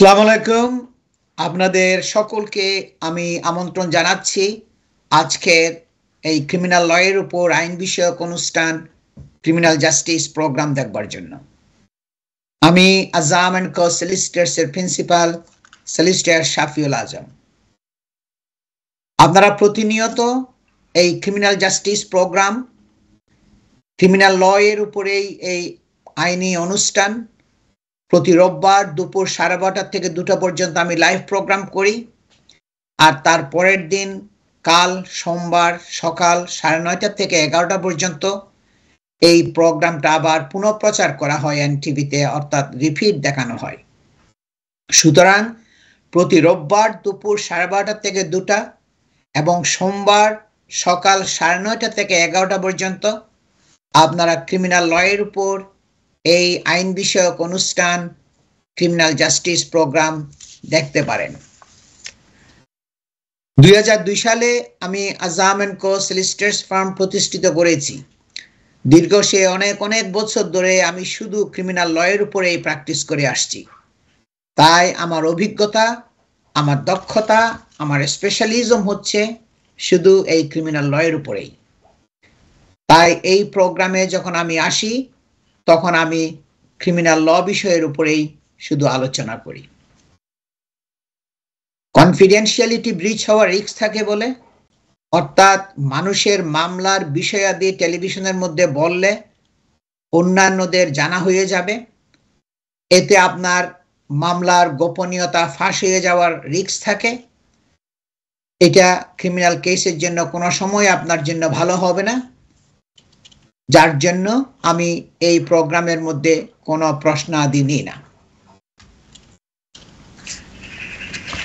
আসসালামু আলাইকুম। আপনাদের সকলকে আমি আমন্ত্রণ জানাচ্ছি আজকের এই ক্রিমিনাল লয়ের উপর আইন বিষয়ক অনুষ্ঠান ক্রিমিনাল জাস্টিস প্রোগ্রাম দেখবার জন্য। আমি আজম অ্যান্ড কো সলিসিটরসের প্রিন্সিপাল সলিসিটর শাফিউল আজম। আপনারা প্রতিনিয়ত এই ক্রিমিনাল জাস্টিস প্রোগ্রাম ক্রিমিনাল লয়ের উপরেই এই আইনি অনুষ্ঠান প্রতি রোববার দুপুর 12:30 থেকে 2টা পর্যন্ত আমি লাইভ প্রোগ্রাম করি, আর তার পরের দিন কাল সোমবার সকাল 9:30 থেকে 11টা পর্যন্ত এই প্রোগ্রামটা আবার পুনঃপ্রচার করা হয় এনটিভিতে, অর্থাৎ রিপিট দেখানো হয়। সুতরাং প্রতি রোববার দুপুর 12:30 থেকে 2টা এবং সোমবার সকাল 9:30 থেকে 11টা পর্যন্ত আপনারা ক্রিমিনাল লয়ের উপর এই আইন বিষয়ক অনুষ্ঠান ক্রিমিনাল জাস্টিস প্রোগ্রাম দেখতে পারেন। 2002 সালে আমি আজম অ্যান্ড কো সলিসিটরস ফার্ম প্রতিষ্ঠিত করেছি। দীর্ঘ সে অনেক বছর ধরে আমি শুধু ক্রিমিনাল লয়ের উপরে প্র্যাকটিস করে আসছি। তাই আমার অভিজ্ঞতা, আমার দক্ষতা, আমার স্পেশালিজম হচ্ছে শুধু এই ক্রিমিনাল লয়ের উপরেই। তাই এই প্রোগ্রামে যখন আমি আসি তখন আমি ক্রিমিনাল ল বিষয়ের উপরেই শুধু আলোচনা করি। কনফিডেন্সিয়ালিটি ব্রিচ হওয়ার রিস্ক থাকে বলে, অর্থাৎ মানুষের মামলার বিষয়াদি টেলিভিশনের মধ্যে বললে অন্যান্যদের জানা হয়ে যাবে, এতে আপনার মামলার গোপনীয়তা ফাঁস হয়ে যাওয়ার রিস্ক থাকে। এটা ক্রিমিনাল কেসের জন্য কোনো সময় আপনার জন্য ভালো হবে না, যার জন্য আমি এই প্রোগ্রামের মধ্যে কোনো প্রশ্নাদি নিই না।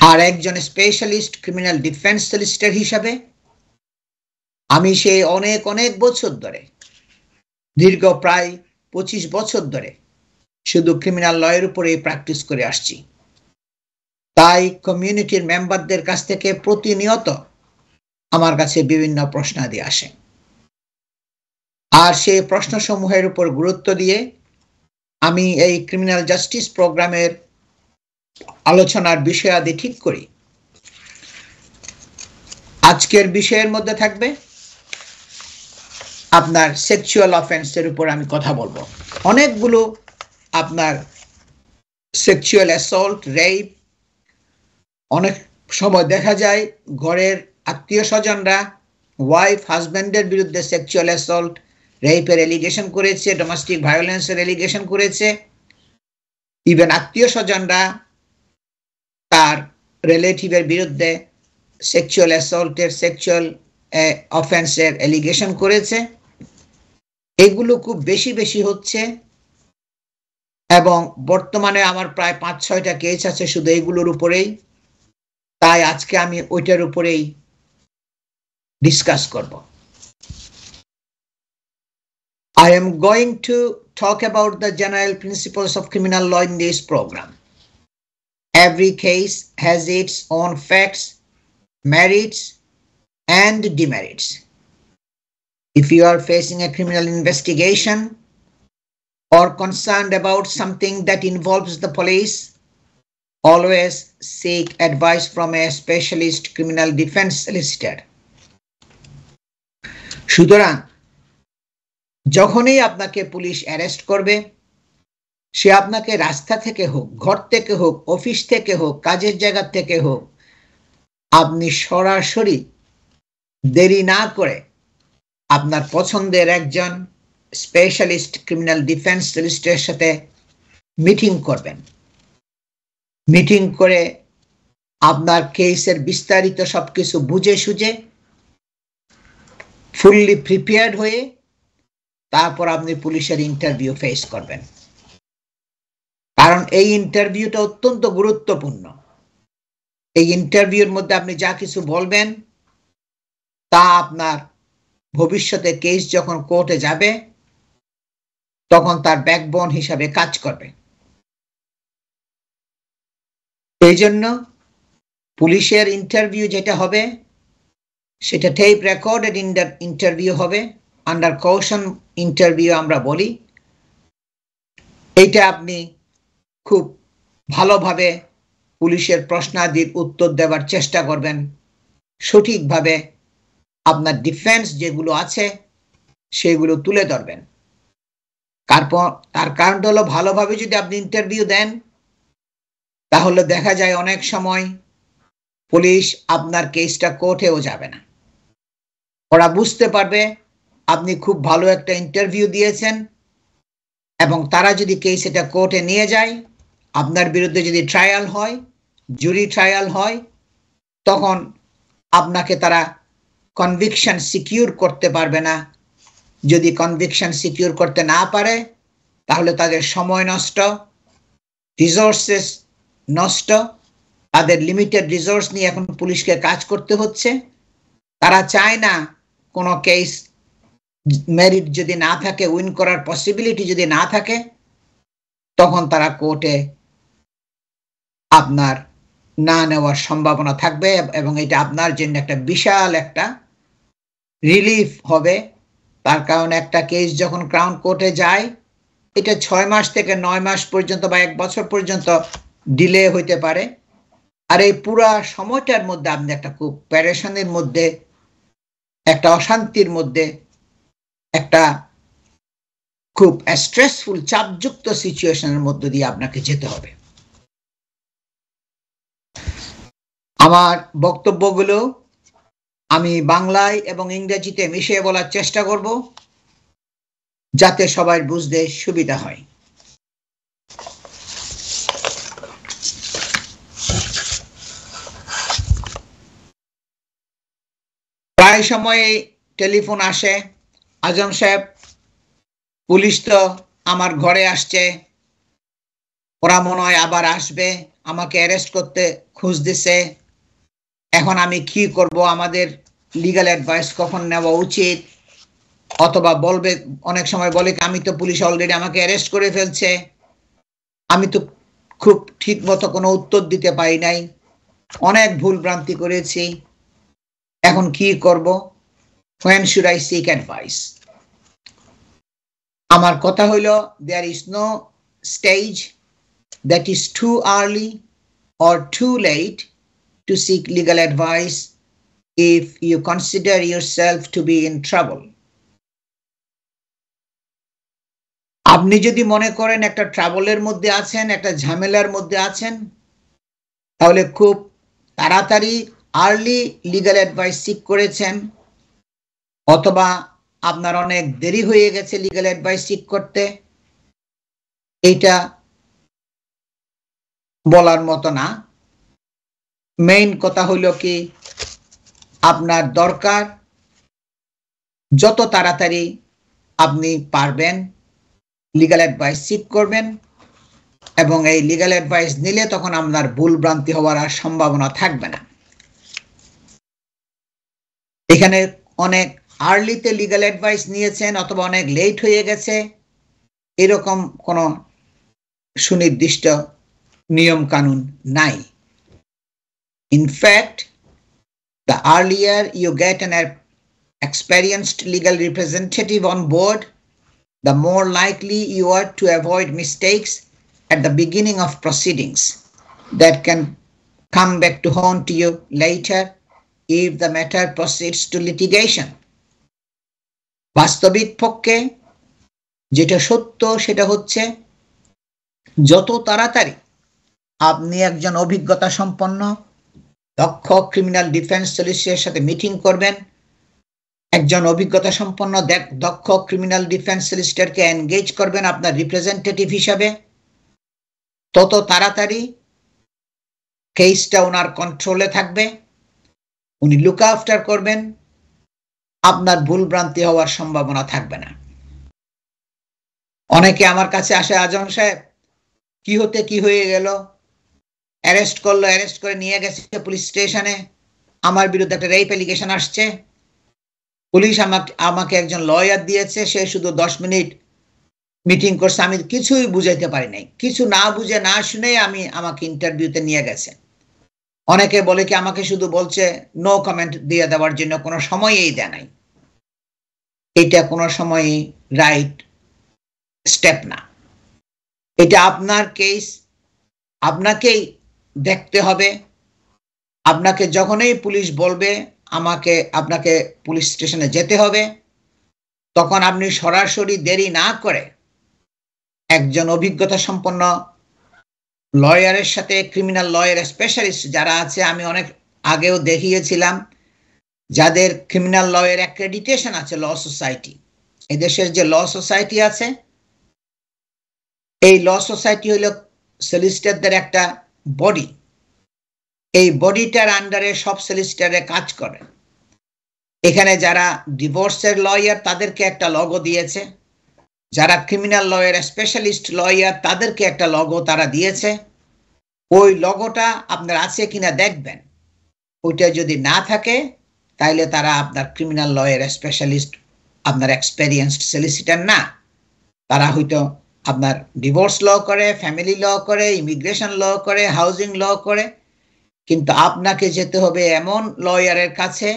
আর একজন স্পেশালিস্ট ক্রিমিনাল ডিফেন্স সলিসিটর হিসাবে আমি সেই অনেক বছর ধরে, দীর্ঘ প্রায় 25 বছর ধরে শুধু ক্রিমিনাল লয়ের উপরে প্র্যাকটিস করে আসছি। তাই কমিউনিটির মেম্বারদের কাছ থেকে প্রতিনিয়ত আমার কাছে বিভিন্ন প্রশ্নাদি আসে, আর সেই প্রশ্নসমূহের উপর গুরুত্ব দিয়ে আমি এই ক্রিমিনাল জাস্টিস প্রোগ্রামের আলোচনার বিষয়াদি ঠিক করি। আজকের বিষয়ের মধ্যে থাকবে আপনার সেক্সুয়াল অফেন্সের উপর আমি কথা বলবো। অনেকগুলো আপনার সেক্সুয়াল অ্যাসল্ট, রেপ, অনেক সময় দেখা যায় ঘরের আত্মীয় স্বজনরা ওয়াইফ হাজব্যান্ডের বিরুদ্ধে সেক্সুয়াল অ্যাসল্ট, রেপের এলিগেশন করেছে, ডোমেস্টিক ভায়োলেন্সের এলিগেশন করেছে। ইভেন আত্মীয় স্বজনরা তার রিলেটিভের বিরুদ্ধে সেক্সুয়াল অ্যাসল্টের, সেক্সুয়াল অফেন্সের এলিগেশন করেছে। এগুলো খুব বেশি হচ্ছে এবং বর্তমানে আমার প্রায় 5-6টা কেস আছে শুধু এগুলোর উপরেই। তাই আজকে আমি ওইটার উপরেই ডিসকাস করব। I am going to talk about the general principles of criminal law in this program. Every case has its own facts, merits, and demerits. If you are facing a criminal investigation or concerned about something that involves the police, always seek advice from a specialist criminal defense solicitor. সুতরাং যখনই আপনাকে police arrest করবে, সে আপনাকে রাস্তা থেকে হোক, ঘর থেকে হোক, অফিস থেকে হোক, কাজের জায়গা থেকে হোক, আপনি সরাসরি দেরি না করে আপনার পছন্দের একজন স্পেশালিস্ট ক্রিমিনাল ডিফেন্স সলিসিটরের সাথে মিটিং করবেন। মিটিং করে আপনার কেসের বিস্তারিত সবকিছু বুঝে সুঝে ফুললি প্রিপেয়ার্ড হয়ে তারপর আপনি পুলিশের ইন্টারভিউ ফেস করবেন। কারণ এই ইন্টারভিউটা অত্যন্ত গুরুত্বপূর্ণ। এই ইন্টারভিউর মধ্যে আপনি যা কিছু বলবেন তা আপনার ভবিষ্যতে কেস যখন কোর্টে যাবে তখন তার ব্যাকবোন হিসাবে কাজ করবে। এই জন্য পুলিশের ইন্টারভিউ যেটা হবে সেটা টেপ রেকর্ডেড ইন্টারভিউ হবে, আন্ডার কশন ইন্টারভিউ আমরা বলি। এইটা আপনি খুব ভালোভাবে পুলিশের প্রশ্নাদির উত্তর দেওয়ার চেষ্টা করবেন, সঠিকভাবে আপনার ডিফেন্স যেগুলো আছে সেগুলো তুলে ধরবেন। তার কারণটা হলো ভালোভাবে যদি আপনি ইন্টারভিউ দেন তাহলে দেখা যায় অনেক সময় পুলিশ আপনার কেসটা কোর্টেও যাবে না। ওরা বুঝতে পারবে আপনি খুব ভালো একটা ইন্টারভিউ দিয়েছেন এবং তারা যদি কেস এটা কোর্টে নিয়ে যায়, আপনার বিরুদ্ধে যদি ট্রায়াল হয়, জুরি ট্রায়াল হয়, তখন আপনাকে তারা কনভিকশন সিকিউর করতে পারবে না। যদি কনভিকশন সিকিউর করতে না পারে তাহলে তাদের সময় নষ্ট, রিসোর্সেস নষ্ট, তাদের লিমিটেড রিসোর্স নিয়ে এখন পুলিশকে কাজ করতে হচ্ছে। তারা চায় না কোনো কেস মেরিট যদি না থাকে, উইন করার পসিবিলিটি যদি না থাকে, তখন তারা কোর্টে আপনার না নেওয়ার সম্ভাবনা থাকবে এবং এটা আপনার জন্য একটা বিশাল একটা রিলিফ হবে। তার কারণ একটা কেস যখন ক্রাউন কোর্টে যায়, এটা 6 মাস থেকে 9 মাস পর্যন্ত বা 1 বছর পর্যন্ত ডিলে হইতে পারে। আর এই পুরা সময়টার মধ্যে আপনি একটা খুব প্যারেশানির মধ্যে, একটা অশান্তির মধ্যে, একটা খুব স্ট্রেসফুল চাপযুক্ত সিচুয়েশনের মধ্যে দিয়ে আপনাকে যেতে হবে। আমার বক্তব্যগুলো আমি বাংলায় এবং ইংরেজিতে মিশিয়ে বলার চেষ্টা করব যাতে সবাই বুঝতে সুবিধা হয়। প্রায় সময় টেলিফোন আসে, আজম সাহেব পুলিশ তো আমার ঘরে আসছে, ওরা মনে হয় আবার আসবে, আমাকে অ্যারেস্ট করতে খুঁজ দিছে, এখন আমি কি করব, আমাদের লিগ্যাল অ্যাডভাইস কখন নেওয়া উচিত। অথবা বলবে, অনেক সময় বলে আমি তো পুলিশ অলরেডি আমাকে অ্যারেস্ট করে ফেলছে, আমি তো খুব ঠিক মতো কোনো উত্তর দিতে পারি নাই, অনেক ভুল ভ্রান্তি করেছি, এখন কি করব, when should I seek advice? আমার কথা হলো, there is no stage that is too early or too late to seek legal advice if you consider yourself to be in trouble. আপনি যদি মনে করেন একটা ট্রাবলের মধ্যে আছেন, একটা ঝামেলার মধ্যে আছেন, তাহলে খুব তাড়াতাড়ি আর্লি লিগ্যাল অ্যাডভাইস সিক করেছেন, অথবা আপনার অনেক দেরি হয়ে গেছে লিগ্যাল অ্যাডভাইস সিক করতে, এইটা বলার মতো না। মেইন কথা হলো কি, আপনার দরকার যত তাড়াতাড়ি আপনি পারবেন লিগ্যাল অ্যাডভাইস সিক করবেন, এবং এই লিগ্যাল অ্যাডভাইস নিলে তখন আপনার ভুল ভ্রান্তি হওয়ার আর সম্ভাবনা থাকবে না। এখানে অনেক আর্লিতে লিগ্যাল অ্যাডভাইস নিয়েছেন অথবা অনেক লেট হয়ে গেছে, এরকম কোনো সুনির্দিষ্ট নিয়ম কানুন নাই। In fact, the earlier you get an experienced legal representative on board, the more likely you are to avoid mistakes at the beginning of proceedings that can come back to haunt you later if the matter proceeds to litigation. বাস্তবিক পক্ষে যেটা সত্য সেটা হচ্ছে, যত তাড়াতাড়ি আপনি একজন অভিজ্ঞতা সম্পন্ন দক্ষ ক্রিমিনাল ডিফেন্স সলিসিটরের সাথে মিটিং করবেন, একজন অভিজ্ঞতা সম্পন্ন দক্ষ ক্রিমিনাল ডিফেন্স সলিসিটরকে এনগেজ করবেন আপনার রিপ্রেজেন্টেটিভ হিসাবে, তত তাড়াতাড়ি কেসটা ওনার কন্ট্রোলে থাকবে, উনি লুক আফটার করবেন, আপনার ভুল ভ্রান্তি হওয়ার সম্ভাবনা থাকবে না। অনেকে আমার কাছে আসে, আজম সাহেব কি হতে কি হয়ে গেল, অ্যারেস্ট করলো, অ্যারেস্ট করে নিয়ে গেছে পুলিশ স্টেশনে, আমার বিরুদ্ধে একটা রেপ অ্যালিগেশন আসছে, পুলিশ আমাকে একজন লয়ার দিয়েছে, সে শুধু 10 মিনিট মিটিং করছে, আমি কিছুই বুঝাইতে পারি নাই, কিছু না বুঝে না শুনে আমাকে ইন্টারভিউতে নিয়ে গেছে। অনেকে বলে কি আমাকে শুধু বলছে নো কমেন্ট দিয়ে দেওয়ার জন্য, কোনো সময়ই দেয় নাই। এটা কোনো সময়ই রাইট স্টেপ না। এটা আপনার কেস, আপনাকেই দেখতে হবে। আপনাকে যখনই পুলিশ বলবে আপনাকে পুলিশ স্টেশনে যেতে হবে, তখন আপনি সরাসরি দেরি না করে একজন অভিজ্ঞতা সম্পন্ন লয়ারের সাথে, ক্রিমিনাল লয়ার স্পেশালিস্ট যারা আছে, আমি অনেক আগেও দেখিয়েছিলাম, যাদের ক্রিমিনাল লয়ের অ্যাক্রেডিটেশন আছে ল সোসাইটি। এই দেশের যে ল সোসাইটি আছে, এই ল সোসাইটি হলো সলিসিটরদের একটা বডি। এই বডিটার আন্ডারে সব সলিসিটরে কাজ করে। এখানে যারা ডিভোর্সের লয়ার তাদেরকে একটা লগো দিয়েছে, যারা ক্রিমিনাল লয়ের স্পেশালিস্ট লয়ার তাদেরকে একটা লগো তারা দিয়েছে। ওই লগোটা আপনার আছে কিনা দেখবেন। ওইটা যদি না থাকে তাইলে তারা আপনার ক্রিমিনাল লয়ের স্পেশালিস্ট, আপনার এক্সপেরিয়েন্সড সলিসিটর না। তারা হয়তো আপনার ডিভোর্স ল করে, ফ্যামিলি ল করে, ইমিগ্রেশন ল করে, হাউজিং ল করে, কিন্তু আপনাকে যেতে হবে এমন লয়ারের কাছে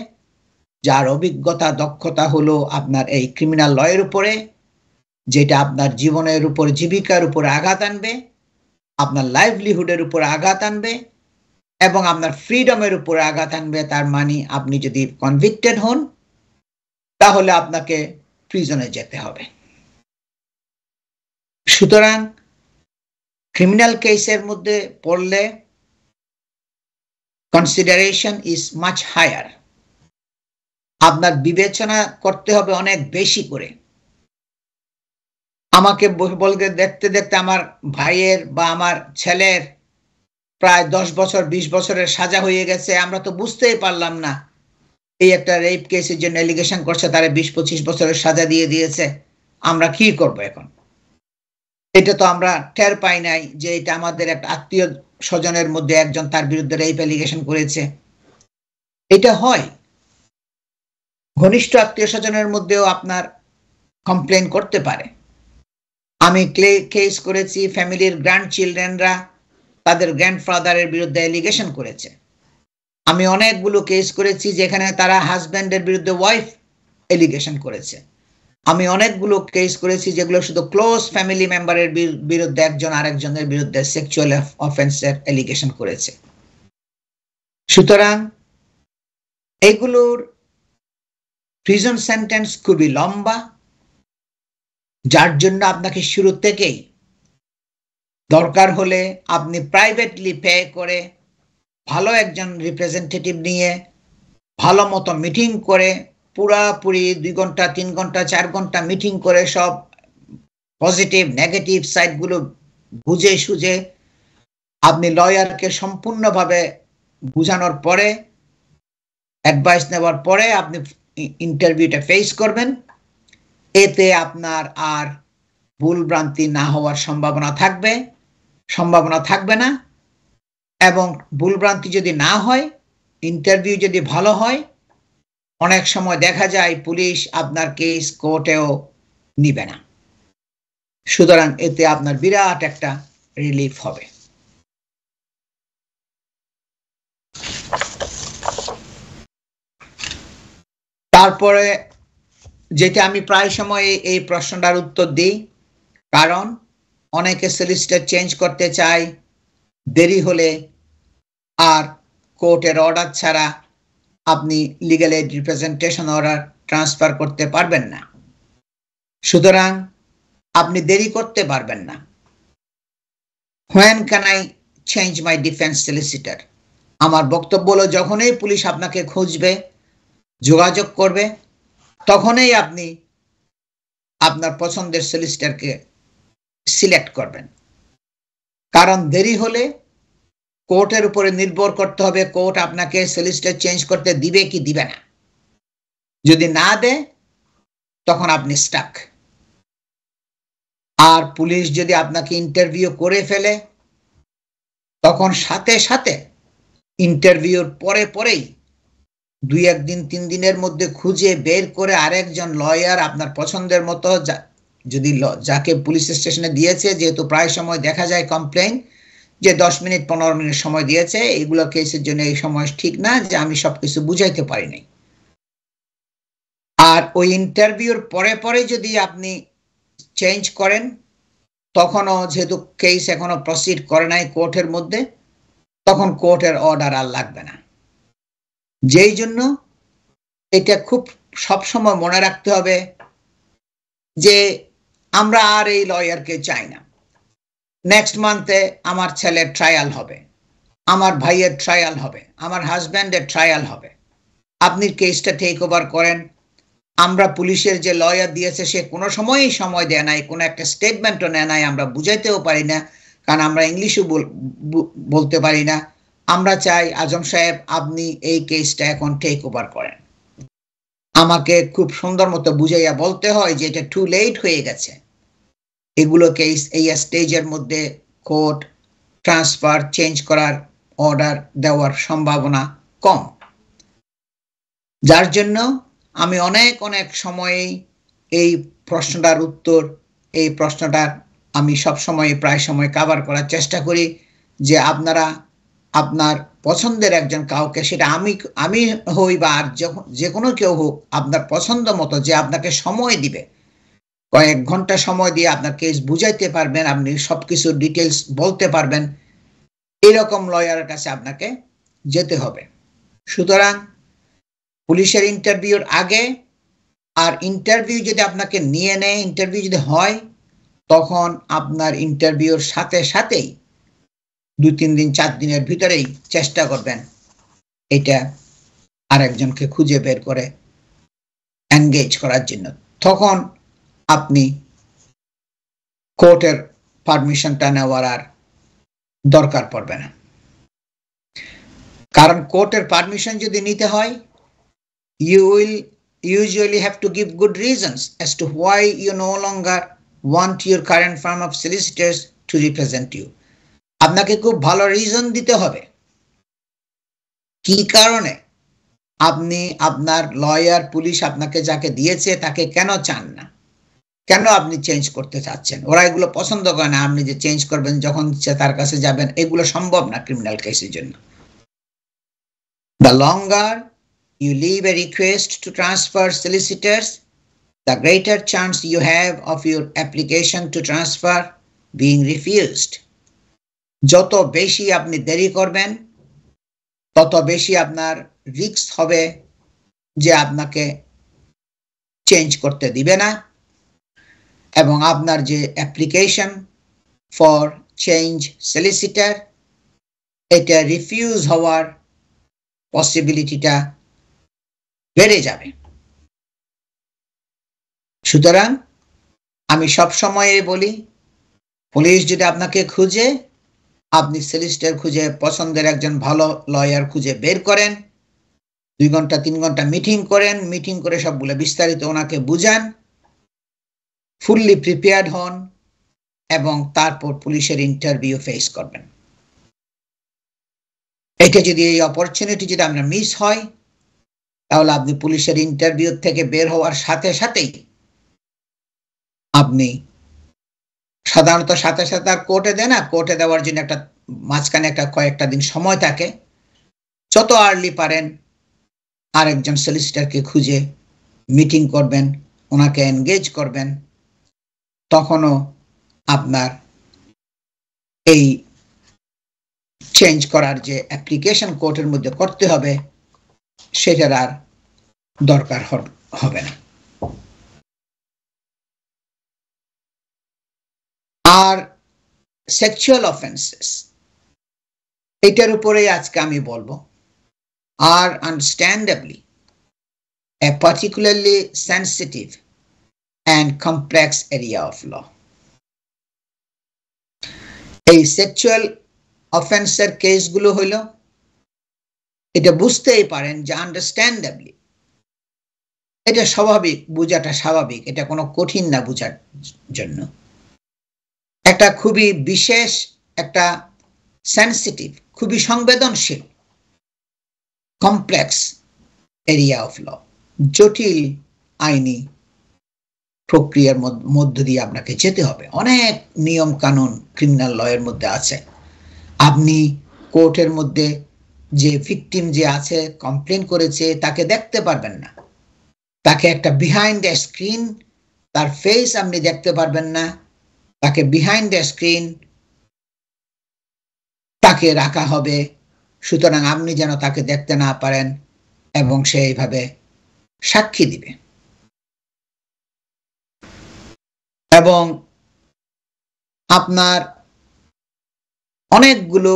যার অভিজ্ঞতা, দক্ষতা হলো আপনার এই ক্রিমিনাল লয়ের উপরে, যেটা আপনার জীবনের উপর, জীবিকার উপর আঘাত আনবে, আপনার লাইভলিহুডের উপর আঘাত আনবে এবং আপনার ফ্রিডমের উপর আঘাত আনবে। তার মানে আপনি যদি কনভিক্টেড হন তাহলে আপনাকে প্রিজনে যেতে হবে। সুতরাং ক্রিমিনাল কেসের মধ্যে পড়লে কনসিডারেশন ইজ মাচ হায়ার। আপনার বিবেচনা করতে হবে অনেক বেশি করে। আমাকে বলতে দেখতে দেখতে আমার ভাইয়ের বা আমার ছেলের প্রায় 10 বছর 20 বছরের সাজা হয়ে গেছে, আমরা তো বুঝতেই পারলাম না। এই একটা রেপ কেসের জন্য এলিগেশন করছে, তারা 20-25 বছরের সাজা দিয়ে দিয়েছে। আমরা কি করব এখন? এটা তো আমরা টের পাই নাই যে এটা আমাদের একটা আত্মীয় স্বজনের মধ্যে একজন তার বিরুদ্ধে রেপ এলিগেশন করেছে। এটা হয়, ঘনিষ্ঠ আত্মীয় স্বজনের মধ্যেও আপনার কমপ্লেন করতে পারে। আমি কেস করেছি, ফ্যামিলির গ্র্যান্ড চিলড্রেনরা তাদের গ্র্যান্ডফাদারের বিরুদ্ধে এলিগেশন করেছে। আমি অনেকগুলো কেস করেছি যেখানে তারা হাজব্যান্ডের বিরুদ্ধে ওয়াইফ এলিগেশন করেছে। আমি অনেকগুলো কেস করেছি যেগুলো শুধু ক্লোজ ফ্যামিলি মেম্বারের বিরুদ্ধে একজন আরেকজনের বিরুদ্ধে সেক্সুয়াল অফেন্সের এলিগেশন করেছে। সুতরাং এগুলোর প্রিজন সেন্টেন্স খুবই লম্বা, যার জন্য আপনাকে শুরু থেকেই দরকার হলে আপনি প্রাইভেটলি পে করে ভালো একজন রিপ্রেজেন্টেটিভ নিয়ে ভালো মতো মিটিং করে, পুরাপুরি 2 ঘন্টা 3 ঘন্টা 4 ঘন্টা মিটিং করে সব পজিটিভ নেগেটিভ সাইডগুলো বুঝে সুঝে আপনি লয়ারকে সম্পূর্ণভাবে বুঝানোর পরে, অ্যাডভাইস নেওয়ার পরে আপনি ইন্টারভিউটা ফেস করবেন। এতে আপনার আর ভুল ভ্রান্তি না হওয়ার সম্ভাবনা থাকবে না। এবং ভুল ভ্রান্তি যদি না হয়, ইন্টারভিউ যদি ভালো হয়, অনেক সময় দেখা যায় পুলিশ আপনার কেস কোর্টেও নিবে না। সুতরাং এতে আপনার বিরাট একটা রিলিফ হবে। তারপরে যেটা আমি প্রায় সময় এই প্রশ্নটার উত্তর দিই, কারণ অনেকে সলিসিটর চেঞ্জ করতে চায়, দেরি হলে আর কোর্টের অর্ডার ছাড়া আপনি legal aid representation order transfer করতে পারবেন না। সুতরাং আপনি দেরি করতে পারবেন না। When can I change my defense solicitor? আমার বক্তব্য হলো, যখনই পুলিশ আপনাকে খুঁজবে, যোগাযোগ করবে, তখনই আপনি আপনার পছন্দের সলিসিটরকে সিলেক্ট করবেন। কারণ দেরি হলে কোর্টের উপরে নির্ভর করতে হবে কোর্ট আপনাকে সলিসিটর চেঞ্জ করতে দিবে কি দিবে না। যদি না দেয় তখন আপনি স্টাক। আর পুলিশ যদি আপনাকে ইন্টারভিউ করে ফেলে, তখন সাথে সাথে ইন্টারভিউর পরেই 2-1 দিন 3 দিনের মধ্যে খুঁজে বের করে আরেকজন লয়ার আপনার পছন্দের মতো, যদি যাকে পুলিশ স্টেশনে দিয়েছে, যেহেতু প্রায় সময় দেখা যায় কমপ্লেইন যে 10 মিনিট 15 মিনিট সময় দিয়েছে, এইগুলো কেসের জন্য এই সময় ঠিক না, যে আমি সবকিছু বুঝাইতে পারি নাই। আর ওই ইন্টারভিউর পরে যদি আপনি চেঞ্জ করেন, তখনও যেহেতু কেস এখনো প্রসিড করে নাই কোর্টের মধ্যে, তখন কোর্টের অর্ডার আর লাগবে না। যেই জন্য এটা খুব সবসময় মনে রাখতে হবে যে আমরা আর এই লয়ারকে চাই না। নেক্সট মান্থে আমার ছেলের ট্রায়াল হবে, আমার ভাইয়ের ট্রায়াল হবে, আমার হাজব্যান্ডের ট্রায়াল হবে, আপনি কেসটা টেক ওভার করেন। আমরা পুলিশের যে লয়ার দিয়েছে সে কোনো সময়ই সময় দেয় নাই, কোনো একটা স্টেটমেন্টও নেয় নাই, আমরা বুঝাইতেও পারি না, কারণ আমরা ইংলিশও বলতে পারি না। আমরা চাই আজম সাহেব আপনি এই কেসটা এখন টেক ওভার করেন। আমাকে খুব সুন্দর মতো বুঝাইয়া বলতে হয় যে এটা টু লেট হয়ে গেছে, এগুলো কেস এই স্টেজের মধ্যে কোর্ট ট্রান্সফার চেঞ্জ করার অর্ডার দেওয়ার সম্ভাবনা কম। যার জন্য আমি অনেক অনেক সময়েই এই প্রশ্নটার উত্তর, এই প্রশ্নটার আমি সবসময় প্রায় সময় কভার করার চেষ্টা করি যে আপনারা আপনার পছন্দের একজন কাউকে, সেটা আমি হই বা আর যে কোনো কেউ হোক, আপনার পছন্দ মতো যে আপনাকে সময় দিবে, কয়েক ঘন্টা সময় দিয়ে আপনার কেস বুঝাইতে পারবেন, আপনি সবকিছু ডিটেলস বলতে পারবেন, এরকম লয়ারের কাছে আপনাকে যেতে হবে। সুতরাং পুলিশের ইন্টারভিউর আগে আর ইন্টারভিউ যদি আপনাকে নিয়ে নেয়, ইন্টারভিউ যদি হয়, তখন আপনার ইন্টারভিউর সাথে সাথেই 2-3 দিন 4 দিনের ভিতরেই চেষ্টা করবেন এটা আরেকজনকে খুঁজে বের করে এনগেজ করার জন্য। তখন আপনি কোর্টের পারমিশনটা নেওয়ার আর দরকার পড়বে না। কারণ কোর্টের পারমিশন যদি নিতে হয়, you will usually have to give good reasons as to why you no longer want your current firm of solicitors to represent you. আপনাকে খুব ভালো রিজন দিতে হবে কি কারণে আপনি আপনার লয়ার, পুলিশ আপনাকে যাকে দিয়েছে তাকে কেন চান না, কেন আপনি চেঞ্জ করতে চাচ্ছেন। ওরা এগুলো পছন্দ করে না, আপনি যে চেঞ্জ করবেন যখন তার কাছে যাবেন, এগুলো সম্ভব না ক্রিমিনাল কেসের জন্য। The longer you leave a request to transfer solicitors, the greater chance you have of your application to transfer being refused. যত বেশি আপনি দেরি করবেন, তত বেশি আপনার রিস্ক হবে যে আপনাকে চেঞ্জ করতে দিবে না, এবং আপনার যে অ্যাপ্লিকেশন ফর চেঞ্জ সলিসিটার, এটা রিফিউজ হওয়ার পসিবিলিটিটা বেড়ে যাবে। সুতরাং আমি সব সময় বলি, পুলিশ যদি আপনাকে খুঁজে, আপনি সলিসিটর খুঁজে পছন্দের একজন ভালো লয়ার খুঁজে বের করেন, 2 ঘন্টা 3 ঘন্টা মিটিং করেন, মিটিং করে সবগুলো বিস্তারিত ওনাকে বুঝান, ফুললি প্রিপেয়ার্ড হন, এবং তারপর পুলিশের ইন্টারভিউ ফেস করবেন। এটা যদি এই অপরচুনিটি যদি আপনার মিস হয়, তাহলে আপনি পুলিশের ইন্টারভিউ থেকে বের হওয়ার সাথে সাথেই আপনি সাধারণত সাথে সাথে আর কোর্টে দেয় না, কোর্টে দেওয়ার জন্য একটা মাঝখানে একটা কয়েকটা দিন সময় থাকে। যত আর্লি পারেন আরেকজন সলিসিটরকে খুঁজে মিটিং করবেন, ওনাকে এনগেজ করবেন, তখনও আপনার এই চেঞ্জ করার যে অ্যাপ্লিকেশন কোর্টের মধ্যে করতে হবে সেটার আর দরকার হবে না। আর সেক্সুয়াল অফেন্সেস, এটার উপরেই আজকে আমি বলবো, আর আন্ডারস্ট্যান্ডেবলি a particularly sensitive and complex area of law. এই সেক্সুয়াল অফেন্সের কেসগুলো হইল, এটা বুঝতেই পারেন যে আন্ডারস্ট্যান্ডেবলি এটা স্বাভাবিক, বোঝাটা স্বাভাবিক, এটা কোনো কঠিন না বোঝার জন্য। একটা খুবই বিশেষ, একটা সেন্সিটিভ, খুবই সংবেদনশীল, কমপ্লেক্স এরিয়া অফ ল, জটিল আইনি প্রক্রিয়ার মধ্য দিয়ে আপনাকে যেতে হবে। অনেক নিয়ম কানুন ক্রিমিনাল লয়ের মধ্যে আছে। আপনি কোর্টের মধ্যে যে ভিকটিম যে আছে, কমপ্লেন করেছে, তাকে দেখতে পারবেন না, তাকে একটা বিহাইন্ড দ্য স্ক্রিন, তার ফেস আপনি দেখতে পারবেন না, তাকে বিহাইন্ড দ্য স্ক্রিন তাকে রাখা হবে সুতরাং আপনি যেন তাকে দেখতে না পারেন এবং সে এইভাবে সাক্ষী দিবে। এবং আপনার অনেকগুলো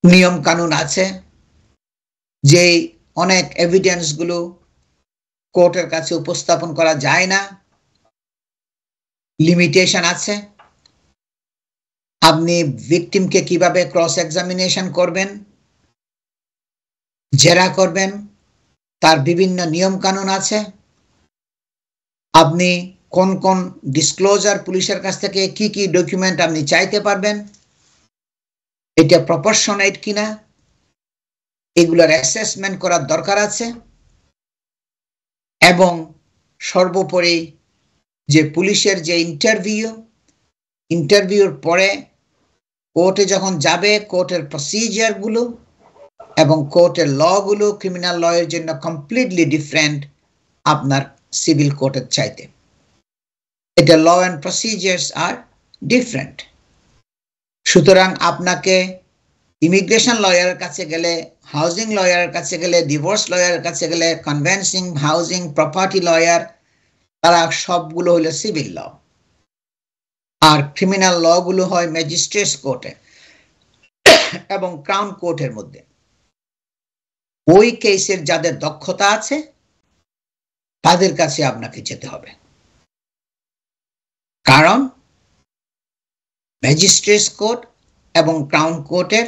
নিয়ম কানুন আছে, যে অনেক এভিডেন্স গুলো কোর্টের কাছে উপস্থাপন করা যায় না, লিমিটেশন আছে। আপনি ভিকটিমকে কিভাবে ক্রস এক্সামিনেশন করবেন, জেরা করবেন, তার বিভিন্ন নিয়ম কানুন আছে। আপনি কোন কোন ডিসক্লোজার পুলিশের কাছ থেকে কি কি ডকুমেন্ট আপনি চাইতে পারবেন, এটা প্রপোর্শনেট কিনা, এগুলোর অ্যাসেসমেন্ট করার দরকার আছে। এবং সর্বোপরি যে পুলিশের যে ইন্টারভিউর পরে কোর্টে যখন যাবে, কোর্টের প্রসিজার গুলো এবং কোর্টের ল গুলো ক্রিমিনাল ল এর জন্য কমপ্লিটলি ডিফারেন্ট আপনার সিভিল কোর্টের চাইতে। এটা ল অ্যান্ড প্রসিজার্স আর ডিফারেন্ট। সুতরাং আপনাকে ইমিগ্রেশন লয়ারের কাছে গেলে, হাউজিং লয়ারের কাছে গেলে, ডিভোর্স লয়ারের কাছে গেলে, কনভেন্সিং হাউজিং প্রপার্টি লয়ার, তারা সবগুলো হলো সিভিল ল। আর ক্রিমিনাল ল গুলো হয় ম্যাজিস্ট্রেটস কোর্টে এবং ক্রাউন কোর্টের মধ্যে। ওই কেসের যাদের দক্ষতা আছে তাদের কাছে আপনাকে যেতে হবে, কারণ ম্যাজিস্ট্রেটস কোর্ট এবং ক্রাউন কোর্টের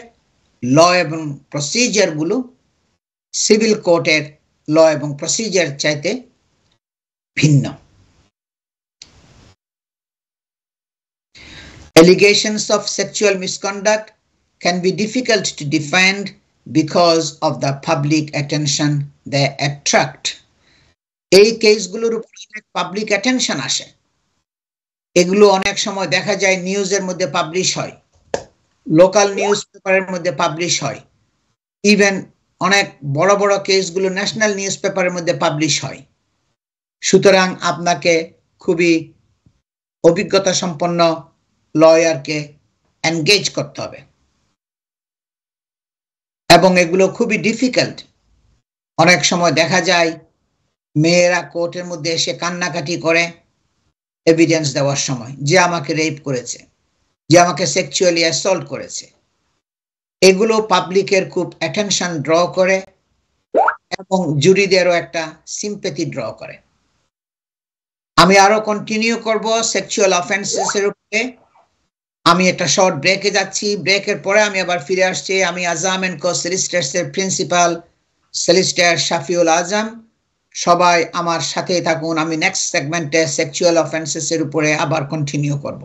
ল এবং প্রসিজার গুলো সিভিল কোর্টের ল এবং প্রসিজার চাইতে ভিন্ন। Allegations of sexual misconduct can be difficult to defend because of the public attention they attract. এই কেসগুলোর উপর পাবলিক অ্যাটেনশন আসে। এগুলো অনেক সময় দেখা যায় নিউজের মধ্যে পাবলিশ হয়, লোকাল নিউজ পেপারের মধ্যে পাবলিশ হয়, ইভেন অনেক বড় বড় কেসগুলো ন্যাশনাল নিউজ পেপারের মধ্যে পাবলিশ হয়। সুতরাং আপনাকে খুবই অভিজ্ঞতা সম্পন্ন লয়ারকে এনগেজ করতে হবে এবং এগুলো খুবই ডিফিকাল্ট। অনেক সময় দেখা যায় মেয়েরা কোর্টের মধ্যে এসে কান্নাকাটি করে এভিডেন্স দেওয়ার সময়, যে আমাকে রেপ করেছে, যে আমাকে সেক্সুয়ালি অ্যাসল্ট করেছে। এগুলো পাবলিকের খুব অ্যাটেনশন ড্র করে এবং জুরিদেরও একটা সিম্প্যাথি ড্র করে। আমি আরো কন্টিনিউ করব সেক্সুয়াল অফেন্সেস এর উপরে। আমি একটা শর্ট ব্রেকে যাচ্ছি, ব্রেকের পরে আমি আবার ফিরে আসছি। আমি আজম এন্ড কো সলিসিটরস এর প্রিন্সিপাল সলিসিটর শাফিউল আজম। সবাই আমার সাথে থাকুন। আমি নেক্সট সেগমেন্টে সেক্সুয়াল অফেন্সেস এর উপরে আবার কন্টিনিউ করব।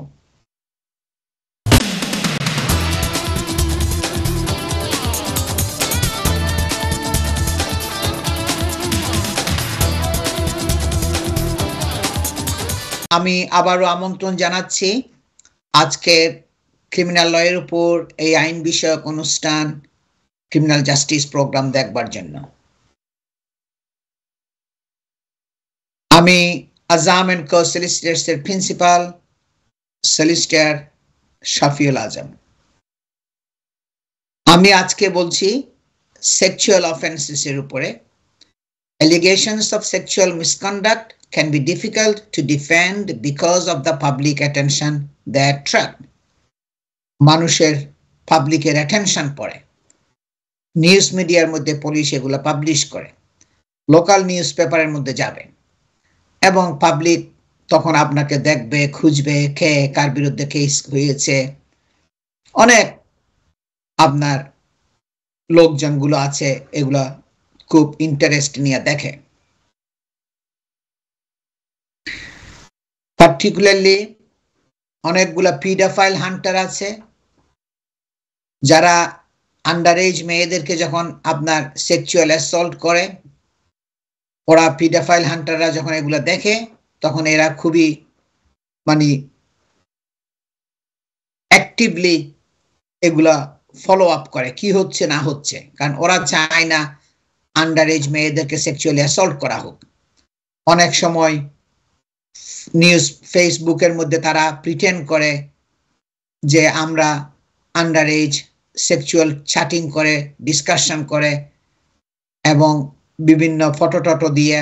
আমি আবারও আমন্ত্রণ জানাচ্ছি আজকের ক্রিমিনাল ল এর উপর এই আইন বিষয়ক অনুষ্ঠান ক্রিমিনাল জাস্টিস প্রোগ্রাম দেখবার জন্য। আমি আজম এন্ড কো সলিসিটরস এর প্রিন্সিপাল সলিসিটর শাফিউল আজম। আমি আজকে বলছি সেক্সুয়াল অফেন্সেস এর উপরে। Allegations of sexual misconduct can be difficult to defend because of the public attention they attract. মানুষের পাবলিকের অ্যাটেনশন পড়ে, নিউজ মিডিয়ার মধ্যে পুলিশ এগুলো পাবলিশ করে, লোকাল নিউজ পেপারের মধ্যে যাবে এবং পাবলিক তখন আপনাকে দেখবে, খুঁজবে, কে কার বিরুদ্ধে কেস হয়েছে। অনেক আপনার লোকজনগুলো আছে, এগুলা খুব ইন্টারেস্ট নিয়ে দেখে। পার্টিকুলারলি অনেকগুলা পিডোফাইল হান্টার আছে যারা আন্ডার এজ মেয়েদেরকে যখন আপনার সেক্সুয়াল অ্যাসল্ট করে, ওরা পিডোফাইল হান্টাররা যখন এগুলা দেখে তখন এরা খুবই মানে অ্যাক্টিভলি এগুলা ফলো আপ করে কি হচ্ছে না হচ্ছে, কারণ ওরা চায় না আন্ডার এজ মেয়েদেরকে সেক্সুয়ালি অ্যাসল্ট করা হোক। অনেক সময় নিউজ ফেসবুকের মধ্যে তারা প্রিটেন্ড করে যে আমরা আন্ডার এজ সেক্সুয়াল চ্যাটিং করে, ডিসকাশন করে এবং বিভিন্ন ফটো টটো দিয়ে,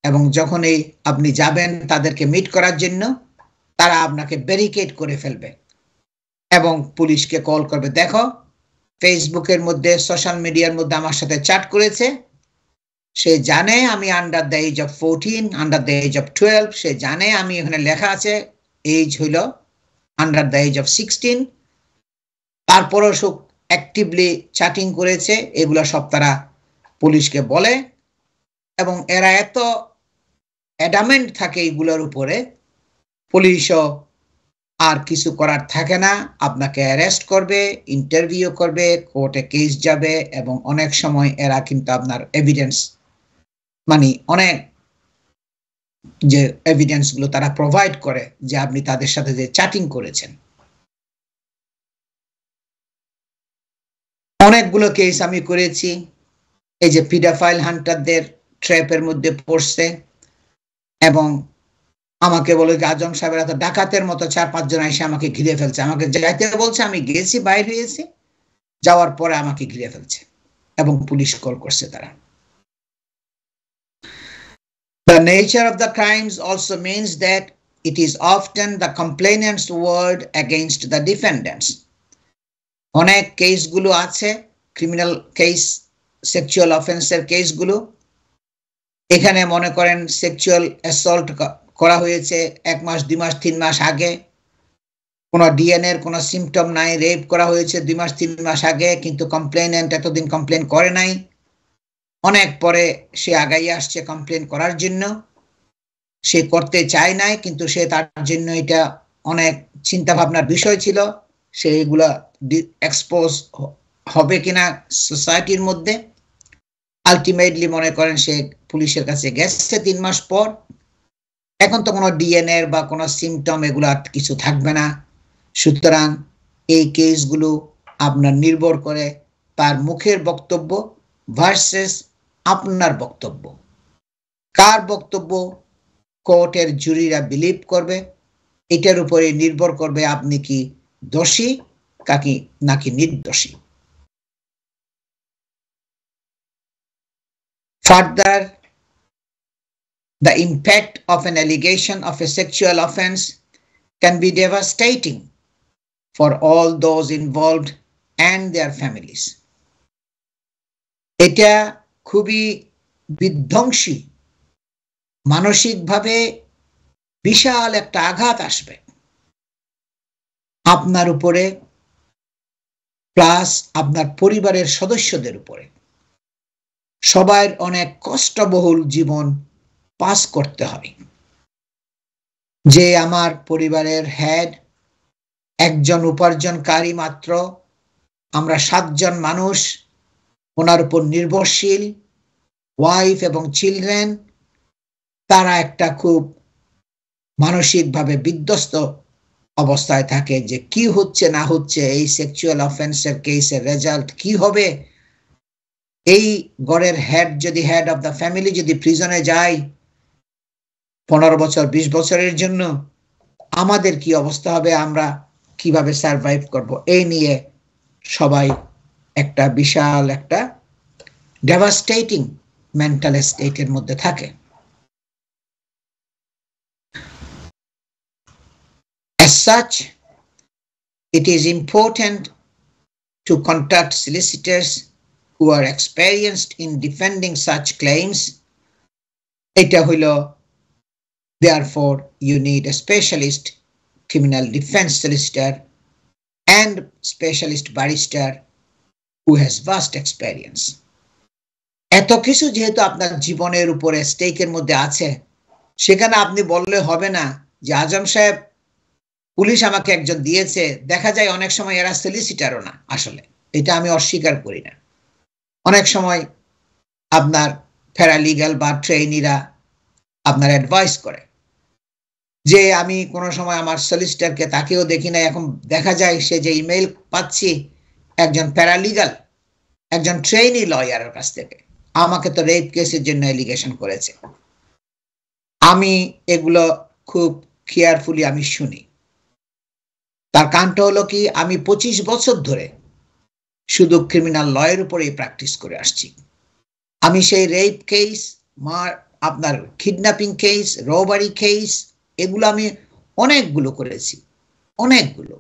এবং যখনই আপনি যাবেন তাদেরকে মিট করার জন্য, তারা আপনাকে ব্যারিকেড করে ফেলবে এবং পুলিশকে কল করবে, দেখো ফেসবুকের মধ্যে, সোশ্যাল মিডিয়ার মধ্যে আমার সাথে চ্যাট করেছে, সে জানে আমি under the age of 14, under the age of 12, সে জানে আমি এখানে লেখা আছে এজ হইল আন্ডার দ্য এজ অফ 16, তারপরও সব অ্যাক্টিভলি চ্যাটিং করেছে, এগুলো সব তারা পুলিশকে বলে এবং এরা এত অ্যাডামেন্ট থাকে এইগুলোর উপরে, পুলিশও আর কিছু করার থাকে না, আপনাকে অ্যারেস্ট করবে, ইন্টারভিউ করবে, কোর্টে কেস যাবে এবং অনেক সময় এরা কিন্তু আপনার এভিডেন্স, মানে অনেক যে এভিডেন্স গুলো তারা প্রোভাইড করে যে আপনি তাদের সাথে যে চ্যাটিং করেছেন। অনেকগুলো কেস আমি করেছি, এই যে পিডোফাইল হান্টারদের ট্র্যাপের মধ্যে পড়ছে এবং আমাকে বলে যে আজম সাহেবের এত ডাকাতের মতো 4-5 জন এসে আমাকে ঘিরে ফেলছে, আমাকে যাইতে বলছে, আমি গেছি, বাইর হয়েছি, যাওয়ার পরে আমাকে ঘিরে ফেলছে এবং পুলিশ কল করছে তারা। The nature of the crimes also means that it is often the complainant's word against the defendants. অনেক কেসগুলো আছে, ক্রিমিনাল কেস, সেক্সুয়াল অফেন্সের কেসগুলো, এখানে মনে করেন সেক্সুয়াল অ্যাসল্ট করা হয়েছে 1 মাস 2 মাস 3 মাস আগে, কোনো ডিএনএ এর কোনো সিমটম নাই, রেপ করা হয়েছে 2 মাস 3 মাস আগে, কিন্তু কমপ্লেনেন্ট এতদিন কমপ্লেন করে নাই, অনেক পরে সে আগাই আসছে কমপ্লেন করার জন্য, সে করতে চায় নাই, কিন্তু সে তার জন্য এটা অনেক চিন্তা ভাবনার বিষয় ছিল, সে এগুলা এক্সপোজ হবে কিনা সোসাইটির মধ্যে। আলটিমেটলি মনে করেন সে পুলিশের কাছে গেছে 3 মাস পর, এখন তো কোনো ডিএনএ বা কোনো সিমটম এগুলো আর কিছু থাকবে না, সুতরাং এই কেসগুলো আপনার নির্ভর করে তার মুখের বক্তব্য ভার্সেস আপনার বক্তব্য, কার বক্তব্য কোর্টের জুরিরা বিলিভ করবে, এটার উপরে নির্ভর করবে আপনি কি দোষী নাকি নির্দোষী। Further, the impact of an allegation of a sexual offense can be devastating for all those involved and their families. এটা খুবই বিধ্বংসী, মানসিকভাবে বিশাল একটা আঘাত আসবে আপনার উপরে, প্লাস আপনার পরিবারের সদস্যদের উপরে। সবাই অনেক কষ্টবহুল জীবন পাস করতে হয়, যে আমার পরিবারের হেড, একজন উপার্জনকারী মাত্র, আমরা 7 জন মানুষ, ওনার উপর নির্ভরশীল, ওয়াইফ এবং চিলড্রেন, তারা একটা খুব মানসিকভাবে বিধ্বস্ত অবস্থায় থাকে যে কি হচ্ছে না হচ্ছে, এই সেক্সুয়াল অফেন্সের কেসের রেজাল্ট কি হবে, এই গড়ের হেড যদি, হেড অফ দ্য ফ্যামিলি যদি প্রিজনে যায় 15 বছর 20 বছরের জন্য, আমাদের কি অবস্থা হবে, আমরা কিভাবে সারভাইভ করব, এই নিয়ে সবাই একটা বিশাল একটা ডেভাস্টেটিং মেন্টাল স্টেটের মধ্যে থাকে। As such, it is important to contact solicitors who are experienced in defending such claims. Eta hilo, therefore, you need a specialist criminal defense solicitor and specialist barrister who has vast experience. এত কিছু যেহেতু আপনার জীবনের উপরে স্টেকের মধ্যে আছে, সেখানে আপনি বললে হবে না যে আজম সাহেব পুলিশ আমাকে একজন দিয়েছে, দেখা যায় অনেক সময় এরা সলিসিটারও না, আসলে এটা আমি অস্বীকার করি না। অনেক সময় আপনার প্যারালিগ্যাল বা ট্রেনিরা আপনার অ্যাডভাইস করে যে আমি কোনো সময় আমার সলিসিটারকে তাকেও দেখি না, এখন দেখা যায় সে যে ইমেইল পাচ্ছি একজন প্যারালিগ্যাল, একজন ট্রেনি লয়ারের কাছ থেকে, আমাকে তো রেপ কেসের জন্য এলিগেশন করেছে। আমি এগুলো খুব কেয়ারফুলি আমি শুনি। তার কারণটা হলো কি, আমি 25 বছর ধরে শুধু ক্রিমিনাল লয়ের উপরেই প্র্যাকটিস করে আসছি। আমি সেই রেপ কেস, আপনার কিডন্যাপিং কেস, রবারি কেস, এগুলো আমি অনেকগুলো করেছি, অনেকগুলো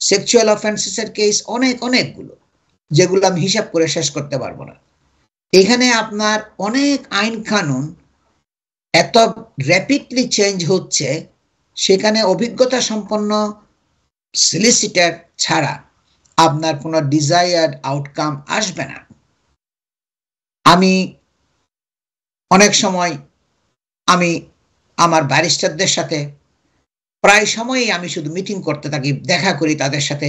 সেক্সুয়াল অফেন্সেসের কেস অনেকগুলো, যেগুলো আমি হিসাব করে শেষ করতে পারবো না। এখানে আপনার অনেক আইন কানুন এত র্যাপিডলি চেঞ্জ হচ্ছে, সেখানে অভিজ্ঞতা সম্পন্ন সলিসিটার ছাড়া আপনার কোনো ডিজায়ার্ড আউটকাম আসবে না। আমি অনেক সময় আমি আমার ব্যারিস্টারদের সাথে প্রায় সময়ই আমি শুধু মিটিং করতে থাকি, দেখা করি তাদের সাথে,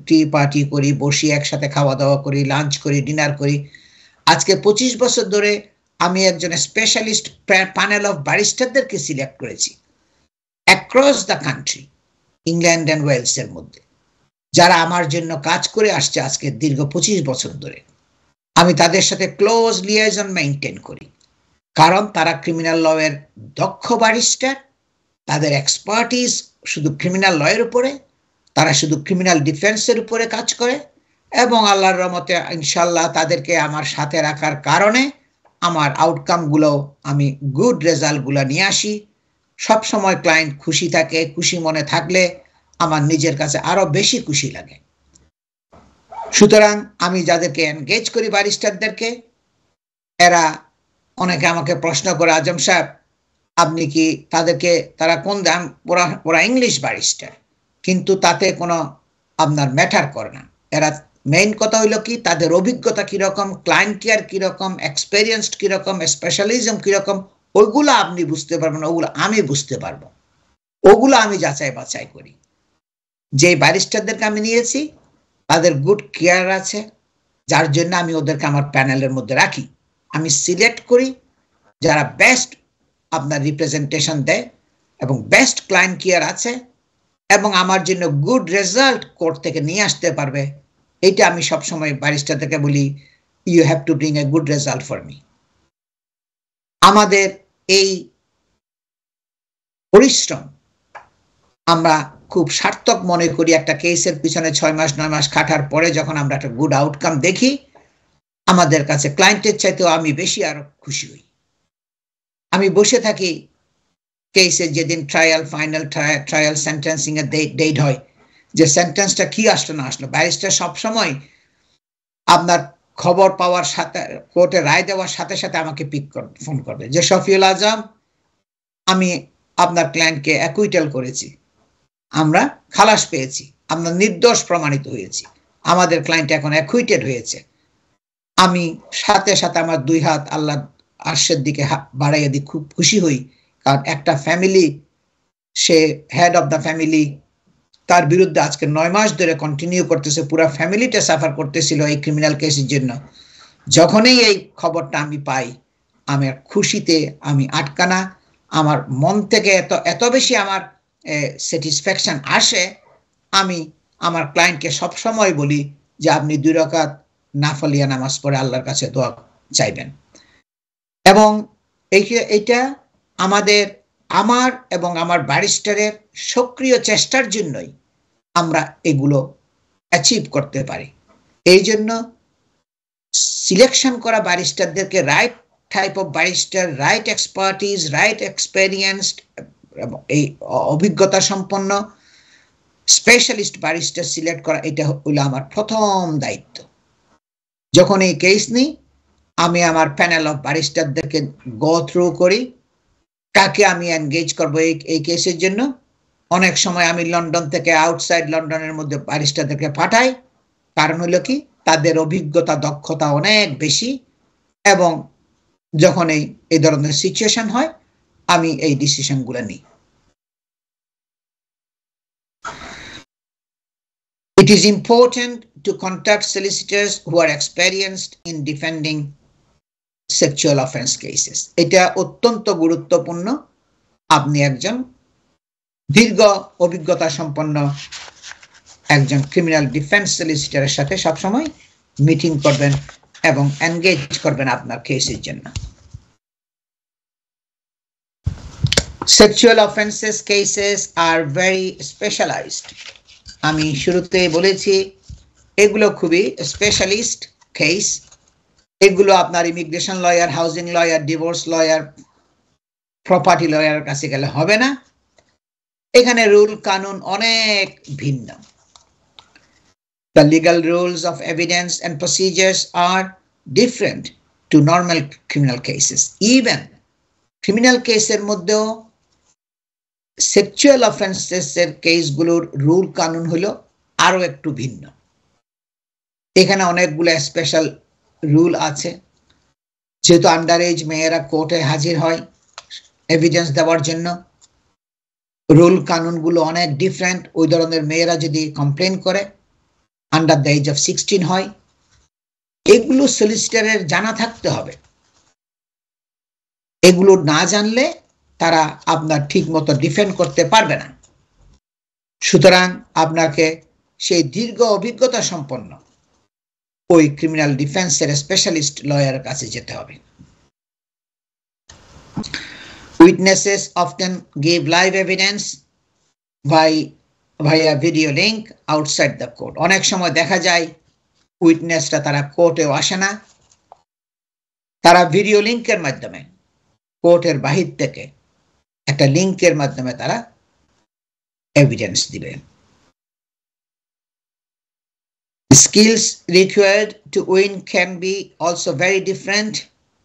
টি পার্টি করি, বসি একসাথে খাওয়া দাওয়া করি, লাঞ্চ করি, ডিনার করি। আজকে 25 বছর ধরে আমি একজন স্পেশালিস্ট প্যানেল অফ ব্যারিস্টারদেরকে সিলেক্ট করেছি across the country, England and ওয়েলসের মধ্যে, যারা আমার জন্য কাজ করে আসছে আজকে দীর্ঘ 25 বছর ধরে। আমি তাদের সাথে ক্লোজ লিয়াইজন মেইনটেইন করি, কারণ তারা ক্রিমিনাল লয়ের দক্ষ ব্যারিস্টার, তাদের এক্সপার্টিস শুধু ক্রিমিনাল লয়ের উপরে, তারা শুধু ক্রিমিনাল ডিফেন্সের উপরে কাজ করে, এবং আল্লাহর রহমতে ইনশাল্লাহ তাদেরকে আমার সাথে রাখার কারণে আমার আউটকামগুলো, আমি গুড রেজাল্টগুলো নিয়ে আসি। সব সময় ক্লায়েন্ট খুশি থাকে, খুশি মনে থাকলে আমার নিজের কাছে আরো বেশি খুশি লাগে। সুতরাং আমি যাদেরকে এনগেজ করি ব্যারিস্টারদেরকে, এরা অনেকে আমাকে প্রশ্ন করে, আজম সাহেব আপনি কি তাদেরকে, তারা কোন দাম, ওরা ইংলিশ ব্যারিস্টার, কিন্তু তাতে কোনো আপনার ম্যাটার করে না। এরা মেইন কথা হইল কি, তাদের অভিজ্ঞতা কিরকম, ক্লায়েন্ট কেয়ার কিরকম, এক্সপেরিয়েন্সড কিরকম, স্পেশালিজম কিরকম, ওইগুলো আপনি বুঝতে পারবেন, ওগুলো আমি বুঝতে পারবো, ওগুলো আমি যাচাই বাছাই করি। যে ব্যারিস্টারদেরকে আমি নিয়েছি তাদের গুড কেয়ার আছে, যার জন্য আমি ওদেরকে আমার প্যানেলের মধ্যে রাখি। আমি সিলেক্ট করি যারা বেস্ট আপনার রিপ্রেজেন্টেশন দেয় এবং বেস্ট ক্লায়েন্ট কেয়ার আছে এবং আমার জন্য গুড রেজাল্ট কোর্ট থেকে নিয়ে আসতে পারবে। এইটা আমি সবসময় ব্যারিস্টারদেরকে বলি, you have to bring a good result for me. আমাদের এই পরিশ্রম আমরা খুব সার্থক মনে করি। একটা কেসের পিছনে 6 মাস 9 মাস খাটার পরে যখন আমরা একটা গুড আউটকাম দেখি, আমাদের কাছে ক্লায়েন্টের চাইতেও আমি বেশি আরো খুশি হই। আমি বসে থাকি কেসের যেদিন ফাইনাল ট্রায়াল সেন্টেন্সিং এর ডেট হয়, যে সেন্টেন্সটা কি আসলো না আসলো, ব্যারিস্টার সবসময় আপনার খবর পাওয়ার সাথে, কোর্টে রায় দেওয়ার সাথে সাথে আমাকে ফোন করবে যে শফিউল আজম, আমি আপনার ক্লায়েন্টকে অ্যাকুইটাল করেছি, আমরা খালাস পেয়েছি, আমরা নির্দোষ প্রমাণিত হয়েছি, আমাদের ক্লায়েন্ট এখন অ্যাকুইটেড হয়েছে। আমি সাথে সাথে আমার 2 হাত আল্লাহ আরশের দিকে বাড়াইয়া দিই, খুব খুশি হই। কারণ একটা family, say head of the family, তার বিরুদ্ধে আজকে 9 মাস ধরে কন্টিনিউ করতেছে, পুরো ফ্যামিলিটা সাফার করতেছিল এই ক্রিমিনাল কেসের জন্য। যখনই এই খবরটা আমি পাই, আমার খুশিতে আমি আটকানা, আমার মন থেকে এত বেশি আমার স্যাটিসফ্যাকশন আসে। আমি আমার ক্লায়েন্টকে সবসময় বলি যে আপনি 2 রাকাত নাফলিয়া নামাজ পড়ে আল্লাহর কাছে দোয়া চাইবেন। এবং এইটা আমার এবং আমার ব্যারিস্টারের সক্রিয় চেষ্টার জন্যই আমরা এগুলো অ্যাচিভ করতে পারি। এই জন্য সিলেকশন করা ব্যারিস্টারদেরকে right type of barrister, right expertise, right experienced, এই অভিজ্ঞতা সম্পন্ন স্পেশালিস্ট ব্যারিস্টার সিলেক্ট করা, এটা হলো আমার প্রথম দায়িত্ব। যখন এই কেস নিই, আমি আমার প্যানেল অফ ব্যারিস্টারদেরকে গো থ্রু করি, কাকে আমি এনগেজ করব এই কেসের জন্য। অনেক সময় আমি লন্ডন থেকে, আউটসাইড লন্ডনের মধ্যে ব্যারিস্টারদেরকে পাঠাই, কারণ হলো কি, তাদের অভিজ্ঞতা, দক্ষতা অনেক বেশি, এবং যখন এই ধরনের সিচুয়েশন হয় আমি এই ডিসিশনগুলো নিই। It is important to contact solicitors who are experienced in defending sexual offense cases. এটা অত্যন্ত গুরুত্বপূর্ণ। আপনি একজন দীর্ঘ অভিজ্ঞতা সম্পন্ন একজন ক্রিমিনাল ডিফেন্স সলিসিটরের সাথে সবসময় মিটিং করবেন এবং এনগেজ করবেন আপনার কেসের জন্য। Sexual offenses cases are very specialized. আমি শুরুতে বলেছি এগুলো খুবই স্পেশালিস্ট কেস। এগুলো আপনার immigration lawyer, housing lawyer, divorce lawyer, property লয়ারের কাছে গেলে হবে না। এখানে রুল কানুন অনেক ভিন্ন। The legal rules of evidence and procedures are different to normal criminal cases. Even criminal cases মধ্যেও সেক্সুয়াল অফেন্সেসের কেসগুলোর রুল কানুন হলো আরো একটু ভিন্ন। এখানে অনেকগুলো স্পেশাল রুল আছে। যেহেতু আন্ডার এজ মেয়েরা কোর্টে হাজির হয় এভিডেন্স দেওয়ার জন্য, রুল কানুনগুলো অনেক ডিফারেন্ট। ওই ধরনের মেয়েরা যদি কমপ্লেন করে আন্ডার দ্য এজ অফ 16 হয়, এগুলো সলিসিটরের জানা থাকতে হবে। এগুলো না জানলে তারা আপনার ঠিক মতো ডিফেন্ড করতে পারবে না। সুতরাং আপনাকে সেই দীর্ঘ অভিজ্ঞতা সম্পন্ন ওই ক্রিমিনাল ডিফেন্সের স্পেশালিস্ট লয়ারের কাছে যেতে হবে। Witnesses often give live evidence via video link outside the court. অনেক সময় দেখা যায় উইটনেসরা তারা কোর্টেও আসে না, তারা ভিডিও লিঙ্কের মাধ্যমে কোর্টের বাহির থেকে একটা লিঙ্কের মাধ্যমে তারা এভিডেন্স দিবে। Skills required to win can be also very different,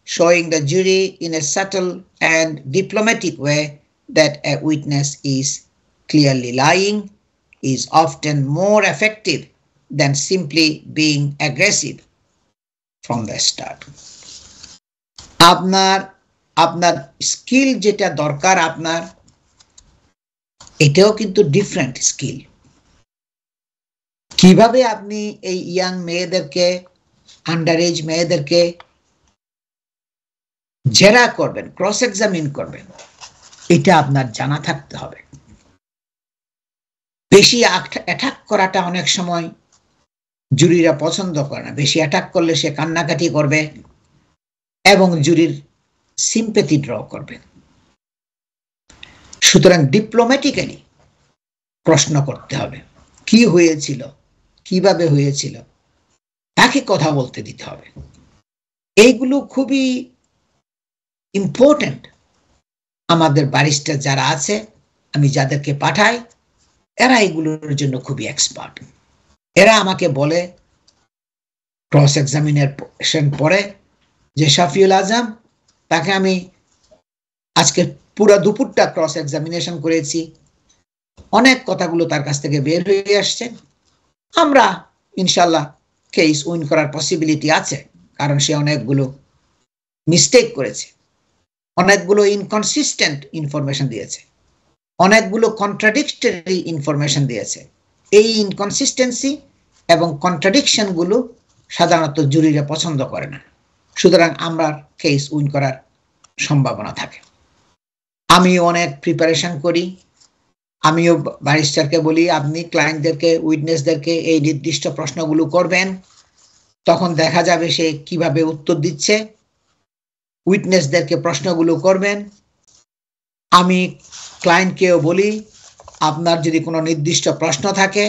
showing the jury in a subtle and diplomatic way that a witness is clearly lying is often more effective than simply being aggressive from the start. আপনার skill যেটা দরকার আপনার, এটাও কিন্তু different skill. কিভাবে আপনি এই young মেয়েদেরকে, আন্ডার এজ মেয়েদেরকে জেরা করবেন, ক্রস এক্সামিন করবেন, এটা আপনার জানা থাকতে হবে। বেশি অ্যাটাক করাটা অনেক সময় জুরিরা পছন্দ করে না। বেশি অ্যাটাক করলে সে কান্নাকাটি করবে এবং জুরির সিম্প্যাথি ড্র করবে। সুতরাং ডিপ্লোম্যাটিক্যালি প্রশ্ন করতে হবে, কি হয়েছিল, কিভাবে হয়েছিল, তাকে কথা বলতে দিতে হবে। এইগুলো খুবই ইম্পর্টেন্ট। আমাদের ব্যারিস্টার যারা আছে, আমি যাদেরকে পাঠাই, এরা এগুলোর জন্য খুবই এক্সপার্ট। এরা আমাকে বলে ক্রস এক্সামিনেশন পরে যে শাফিউল আজম, তাকে আমি আজকে পুরো দুপুরটা ক্রস এক্সামিনেশন করেছি, অনেক কথাগুলো তার কাছ থেকে বের হয়ে আসছে, আমরা ইনশাল্লাহ কেস উইন করার পসিবিলিটি আছে, কারণ সে অনেকগুলো মিস্টেক করেছে, অনেকগুলো ইনকনসিস্টেন্ট ইনফরমেশন দিয়েছে, অনেকগুলো কন্ট্রাডিক্টরি ইনফরমেশন দিয়েছে। এই ইনকনসিস্টেন্সি এবং কন্ট্রাডিকশন গুলো সাধারণত জুরিরা পছন্দ করে না। সুতরাং আমরা কেস উইন করার সম্ভাবনা থাকে। আমিও অনেক প্রিপারেশন করি। আমিও ব্যারিস্টারকে বলি, আপনি ক্লায়েন্টদেরকে, উইটনেসদেরকে এই নির্দিষ্ট প্রশ্নগুলো করবেন, তখন দেখা যাবে সে কিভাবে উত্তর দিচ্ছে। উইটনেসদেরকে প্রশ্নগুলো করবেন। আমি ক্লায়েন্টকেও বলি, আপনার যদি কোনো নির্দিষ্ট প্রশ্ন থাকে,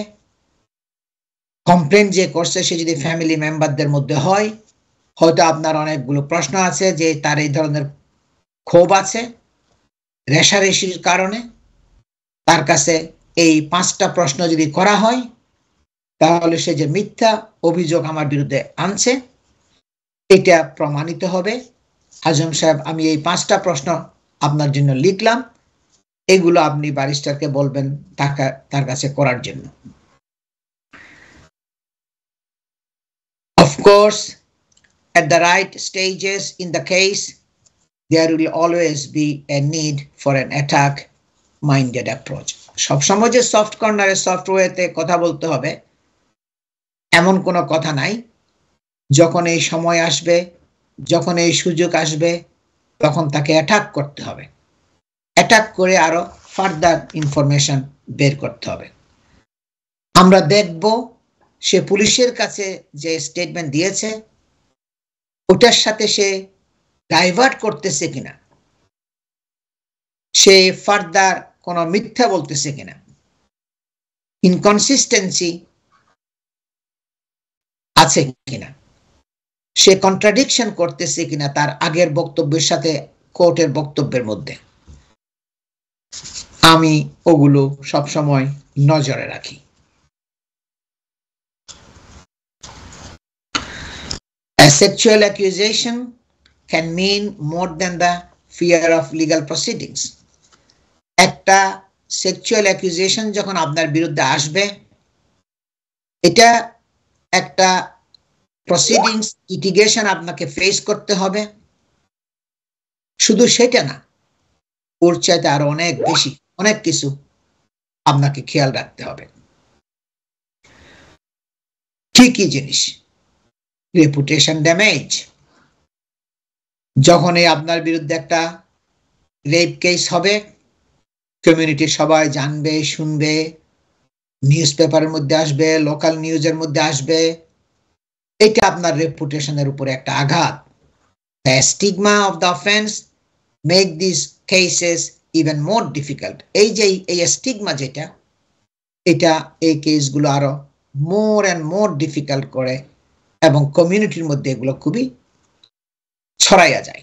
কমপ্লেন যে করছে সে যদি ফ্যামিলি মেম্বারদের মধ্যে হয়, হয়তো আপনার অনেকগুলো প্রশ্ন আছে যে তার এই ধরনের ক্ষোভ আছে রেশারেশির কারণে, তার কাছে এই 5টা প্রশ্ন যদি করা হয়, তাহলে সে যে মিথ্যা অভিযোগ আমার বিরুদ্ধে আনছে এটা প্রমাণিত হবে। আজম সাহেব, আমি এই 5টা প্রশ্ন আপনার জন্য লিখলাম, এগুলো আপনি ব্যারিস্টারকে বলবেন তার কাছে করার জন্য। Of course, at the right stages in the case, there will always be a need for an attack-minded approach. সবসময় যে সফট কর্নারে, সফটওয়্যারতে কথা বলতে হবে এমন কোনো কথা নাই। যখন এই সময় আসবে, যখন এই সুযোগ আসবে, তখন তাকে অ্যাটাক করতে হবে। অ্যাটাক করে আরো ফার্দার ইনফরমেশন বের করতে হবে। আমরা দেখব সে পুলিশের কাছে যে স্টেটমেন্ট দিয়েছে ওটার সাথে সে ডাইভার্ট করতেছে কিনা, সে ফার্দার কোনো মিথ্যা বলতেছে কিনা। ইনকনসিস্টেন্সি আছে কিনা, সে কন্ট্রাডিকশন করতেছে কিনা তার আগের বক্তব্যের সাথে কোর্টের বক্তব্যের মধ্যে, আমি ওগুলো সবসময় নজরে রাখি। A sexual accusation can mean more than the fear of legal proceedings. একটা সেক্সুয়াল অ্যাকুজেশন যখন আপনার বিরুদ্ধে আসবে, এটা একটা প্রসিডিংস, লিটিগেশন আপনাকে ফেস করতে হবে। শুধু সেটা না, ওর চাইতে আরো অনেক বেশি, অনেক কিছু আপনাকে খেয়াল রাখতে হবে। কি কি জিনিস? Reputation damage. যখনই আপনার বিরুদ্ধে একটা রেপ কেস হবে, কমিউনিটির সবাই জানবে, শুনবে, নিউজ পেপারের মধ্যে আসবে, লোকাল নিউজের মধ্যে আসবে, এটা আপনার রেপুটেশনের উপরে একটা আঘাত। The stigma of the offense make these cases even more difficult. এই যে এই স্টিগমা যেটা, এটা এই কেসগুলো আরো মোর অ্যান্ড মোর ডিফিকাল্ট করে এবং কমিউনিটির মধ্যে এগুলো খুবই ছড়াইয়া যায়।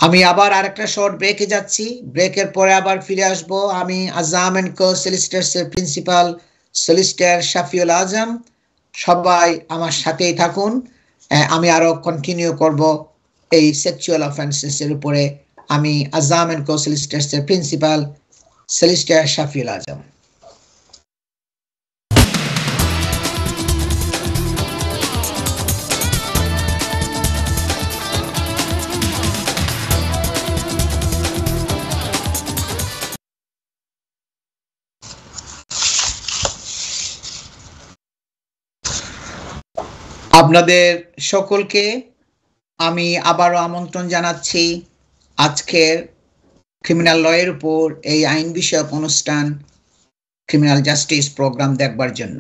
আমি আবার আরেকটা শর্ট ব্রেকে যাচ্ছি, ব্রেকের পরে আবার ফিরে আসব। আমি আজম এন্ড কো সলিসিটার্সের প্রিন্সিপাল সলিসিটার শাফিউল আজম, সবাই আমার সাথেই থাকুন। আমি আরো কন্টিনিউ করব এই সেক্সুয়াল অফেন্সেস এর উপরে। আমি আজম এন্ড কো সলিসিটার্সের প্রিন্সিপাল সলিসিটার শাফিউল আজম। আপনাদের সকলকে আমি আবারও আমন্ত্রণ জানাচ্ছি আজকের ক্রিমিনাল লয়ের উপর এই আইন বিষয়ক অনুষ্ঠান ক্রিমিনাল জাস্টিস প্রোগ্রাম দেখবার জন্য।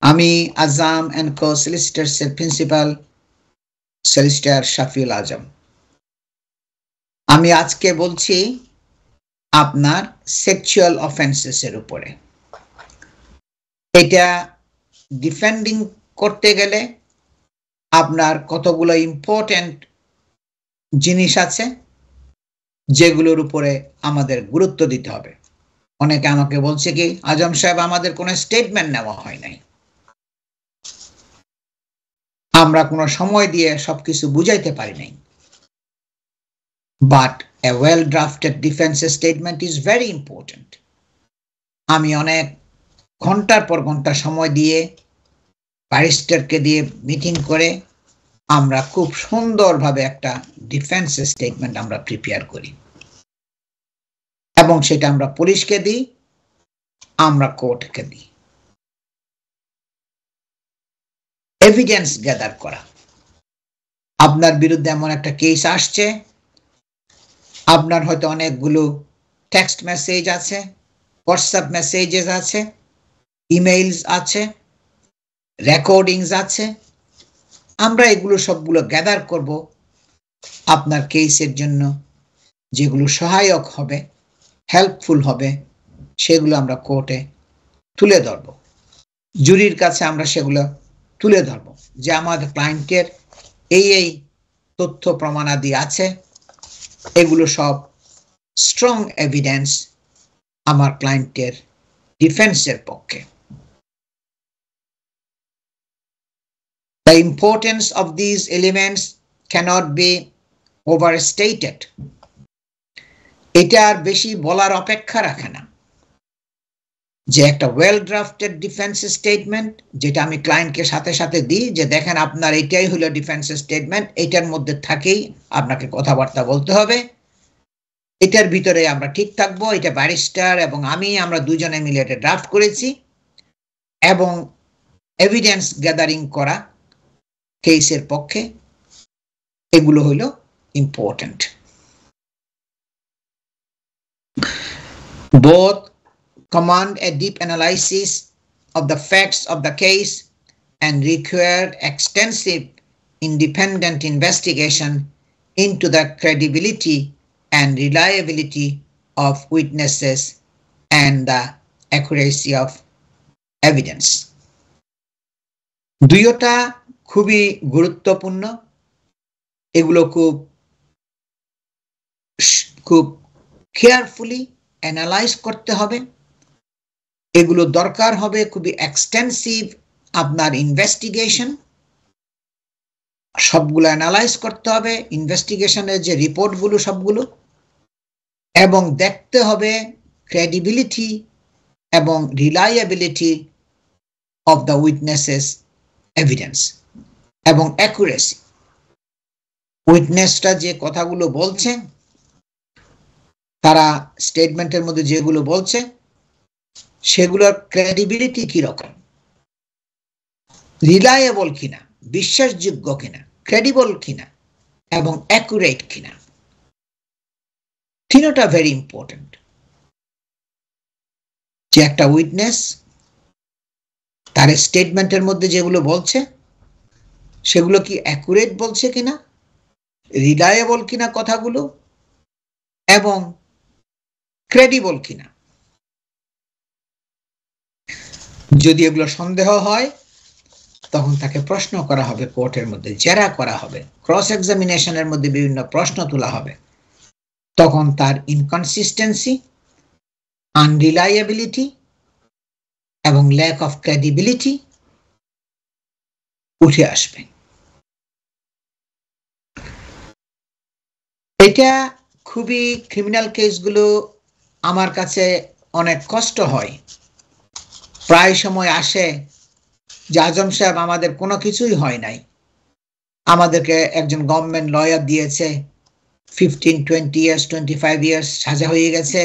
আমি আজম এন্ড কো সলিসিটার্সের প্রিন্সিপাল সলিসিটার শাফিউল আজম। আমি আজকে বলছি আপনার সেক্সুয়াল অফেন্সেস এর উপরে। এটা ডিফেন্ডিং করতে গেলে আপনার কতগুলো ইম্পর্টেন্ট জিনিস আছে যেগুলোর উপরে আমাদের গুরুত্ব দিতে হবে। অনেকে আমাকে বলছে কি, আজম সাহেব আমাদের কোনো স্টেটমেন্ট নেওয়া হয় নাই, আমরা কোনো সময় দিয়ে সবকিছু বুঝাইতে পারি নাই। But A well drafted defence statement is very important. আমি অনেক ঘন্টার পর ঘন্টা সময় দিয়ে ব্যারিস্টারকে দিয়ে মিটিং করে আমরা খুব সুন্দরভাবে একটা ডিফেন্স স্টেটমেন্ট আমরা প্রিপেয়ার করি এবং সেটা আমরা পুলিশকে দিই, আমরা কোর্টকে দিই। এভিডেন্স গ্যাদার করা, আপনার বিরুদ্ধে এমন একটা কেস আসছে, আপনার হয়তো অনেকগুলো টেক্সট মেসেজ আছে, হোয়াটসঅ্যাপ মেসেজেস আছে, ইমেইলস আছে, রেকর্ডিংস আছে, আমরা এগুলো সবগুলো গ্যাদার করব আপনার কেসের জন্য, যেগুলো সহায়ক হবে, হেল্পফুল হবে, সেগুলো আমরা কোর্টে তুলে ধরব, জুরির কাছে আমরা সেগুলো তুলে ধরব যে আমাদের ক্লায়েন্টের এই এই তথ্য প্রমাণাদি আছে, এগুলো সব স্ট্রং এভিডেন্স আমার ক্লায়েন্টের ডিফেন্সের পক্ষে। The importance of these elements cannot be overstated. এটা আর বেশি বলার অপেক্ষা রাখে না যে একটা ওয়েল ড্রাফটেড ডিফেন্স স্টেটমেন্ট, যেটা আমি ক্লায়েন্টকে সাথে সাথে দিই যে দেখেন আপনার এটাই হলো ডিফেন্স স্টেটমেন্ট, এটার মধ্যে থাকেই আপনাকে কথাবার্তা বলতে হবে, এটার ভিতরে আমরা ঠিক থাকবো, এটা ব্যারিস্টার এবং আমরা দুজনে মিলে এটা ড্রাফট করেছি, এবং এভিডেন্স গ্যাদারিং করা কেসের পক্ষে এগুলো হলো important. Both command a deep analysis of the facts of the case and require extensive independent investigation into the credibility and reliability of witnesses and the accuracy of evidence. দুইটা খুবই গুরুত্বপূর্ণ, এগুলো খুব খুব কেয়ারফুলি অ্যানালাইজ করতে হবে, এগুলো দরকার হবে খুবই এক্সটেন্সিভ আপনার ইনভেস্টিগেশন, সবগুলো অ্যানালাইজ করতে হবে, ইনভেস্টিগেশনের যে রিপোর্টগুলো সবগুলো, এবং দেখতে হবে ক্রেডিবিলিটি এবং reliability of the witnesses evidence এবং অ্যাকুরেসি। উইটনেসটা যে কথাগুলো বলছে, তারা স্টেটমেন্টের মধ্যে যেগুলো বলছে সেগুলোর ক্রেডিবিলিটি কিরকম, রিলায়েবল কিনা, বিশ্বাসযোগ্য কিনা, ক্রেডিবল কিনা এবং অ্যাকুরেট কিনা, তিনটা ভেরি ইম্পর্টেন্ট। যে একটা উইটনেস তার স্টেটমেন্টের মধ্যে যেগুলো বলছে সেগুলো কি অ্যাকুরেট বলছে কিনা, রিলায়েবল কিনা কথাগুলো, এবং ক্রেডিবল কিনা। যদি এগুলো সন্দেহ হয় তখন তাকে প্রশ্ন করা হবে, কোর্টের মধ্যে জেরা করা হবে, ক্রস এক্সামিনেশনের মধ্যে বিভিন্ন প্রশ্ন তোলা হবে, তখন তার ইনকনসিস্টেন্সি, আনরিলায়েবিলিটি এবং ল্যাক অফ ক্রেডিবিলিটি উঠে আসবে। এটা খুবই ক্রিমিনাল কেসগুলো আমার কাছে অনেক কষ্ট হয়, প্রায় সময় আসে যে আজম সাহেব আমাদের কোনো কিছুই হয় নাই, আমাদেরকে একজন গভর্নমেন্ট লয়ার দিয়েছে 15, 20 ইয়ার্স, 25 ইয়ার্স সাজা হয়ে গেছে,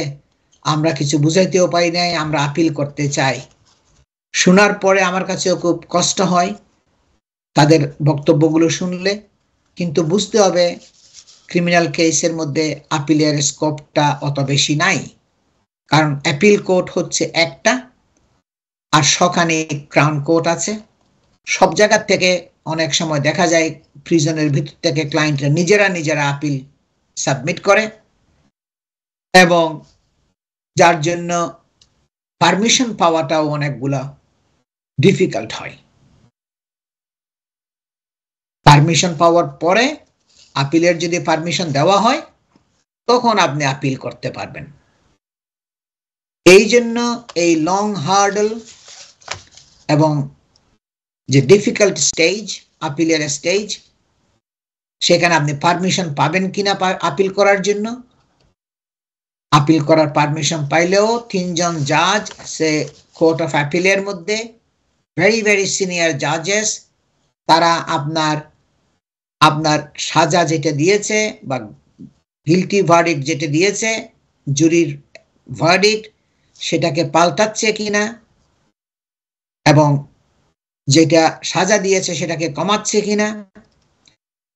আমরা কিছু বুঝাইতেও পারি নাই, আমরা আপিল করতে চাই। শোনার পরে আমার কাছেও খুব কষ্ট হয় তাদের বক্তব্যগুলো শুনলে, কিন্তু বুঝতে হবে ক্রিমিনাল কেসের মধ্যে আপিলের স্কোপটা অত বেশি নাই, কারণ অ্যাপিল কোর্ট হচ্ছে একটা, আর সখানে ক্রাউন কোর্ট আছে। সব জায়গার থেকে অনেক সময় দেখা যায় প্রিজনের ভিতর থেকে ক্লায়েন্টরা নিজেরা আপিল সাবমিট করে, এবং যার জন্য পারমিশন পাওয়াটাও অনেকগুলা ডিফিকাল্ট হয়। পারমিশন পাওয়ার পরে আপিলের যদি পারমিশন দেওয়া হয় তখন আপনি আপিল করতে পারবেন। এই জন্য এই লং হার্ডল এবং যে ডিফিকাল্ট স্টেজ, আপিলের স্টেজ, সেখানে আপনি পারমিশন পাবেন কিনা আপিল করার জন্য, আপিল করার পারমিশন পাইলেও 3 জন জাজ সে কোর্ট অফ অ্যাপিলের মধ্যে ভেরি ভেরি সিনিয়র জাজেস, তারা আপনার সাজা যেটা দিয়েছে বা গিলটি ভার্ডিক্ট যেটা দিয়েছে, জুরির ভার্ডিক্ট, সেটাকে পাল্টাচ্ছে কিনা এবং যেটা সাজা দিয়েছে সেটাকে কমাচ্ছে কিনা,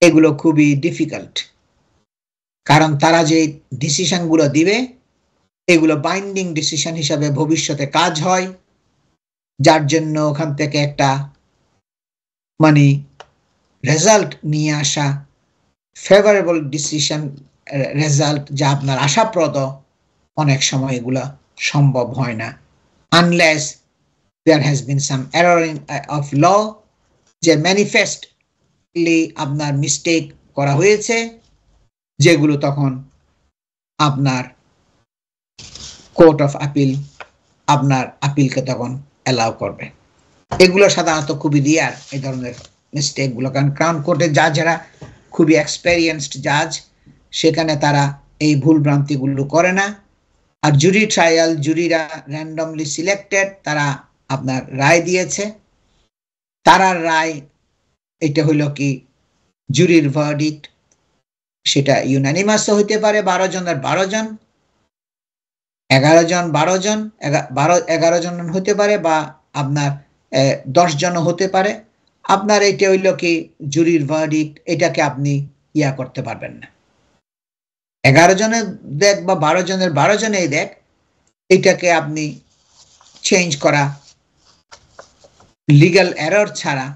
এগুলো খুবই ডিফিকাল্ট, কারণ তারা যে ডিসিশনগুলো দিবে এগুলো বাইন্ডিং ডিসিশন হিসাবে ভবিষ্যতে কাজ হয়, যার জন্য ওখান থেকে একটা মানে রেজাল্ট নিয়ে আসা, ফেভারেবল ডিসিশন রেজাল্ট যা আপনার আশাপ্রদ, অনেক সময় এগুলা সম্ভব হয় না, unless there has been some error of law, যে ম্যানিফেস্টলি আপনার মিস্টেক করা হয়েছে, যেগুলো তখন আপনার কোর্ট অফ আপিল আপনার আপিলকে তখন অ্যালাউ করবে। এগুলো সাধারণত খুবই রিয়ার এই ধরনের মিস্টেকগুলো, কারণ ক্রাউন কোর্টের জাজেরা খুবই এক্সপেরিয়েন্সড জাজ, সেখানে তারা এই ভুল ভ্রান্তিগুলো করে না। আর জুরি ট্রায়াল, জুরিরা র্যান্ডমলি সিলেক্টেড, তারা আপনার রায় দিয়েছে, তারা রায় এটা হইল কি জুরির ভার্ডিক্ট, সেটা ইউনানিমাস হইতে পারে 12 জনের 12 জন, 11 জন 12 জন, 11 জন হতে পারে, বা আপনার 10 জন হতে পারে। আপনার এটা হইল কি জুরির ভার্ডিক্ট, এটাকে আপনি ইয়া করতে পারবেন না। 11 জনের দেখ বা 12 জনের 12 জনেই দেখ, এটাকে আপনি চেঞ্জ করা লিগ্যাল এরর ছাড়া,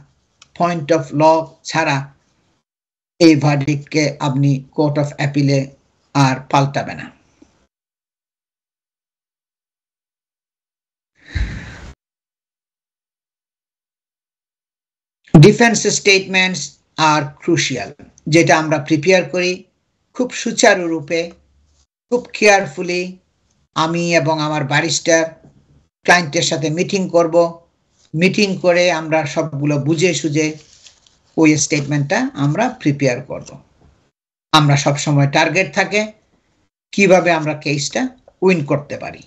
পয়েন্ট অফ ল ছাড়া এই ভার্ডিক্টকে আপনি কোর্ট অফ অ্যাপিলে আর পাল্টাবে না। ডিফেন্স স্টেটমেন্টস আর ক্রুশিয়াল, যেটা আমরা প্রিপেয়ার করি খুব সুচারুরূপে, খুব কেয়ারফুলি। আমি এবং আমার ব্যারিস্টার ক্লায়েন্টের সাথে মিটিং করব, মিটিং করে আমরা সবগুলো বুঝে সুঝে ওই স্টেটমেন্টটা আমরা প্রিপেয়ার করব। আমরা সবসময় টার্গেট থাকে কিভাবে আমরা কেসটা উইন করতে পারি।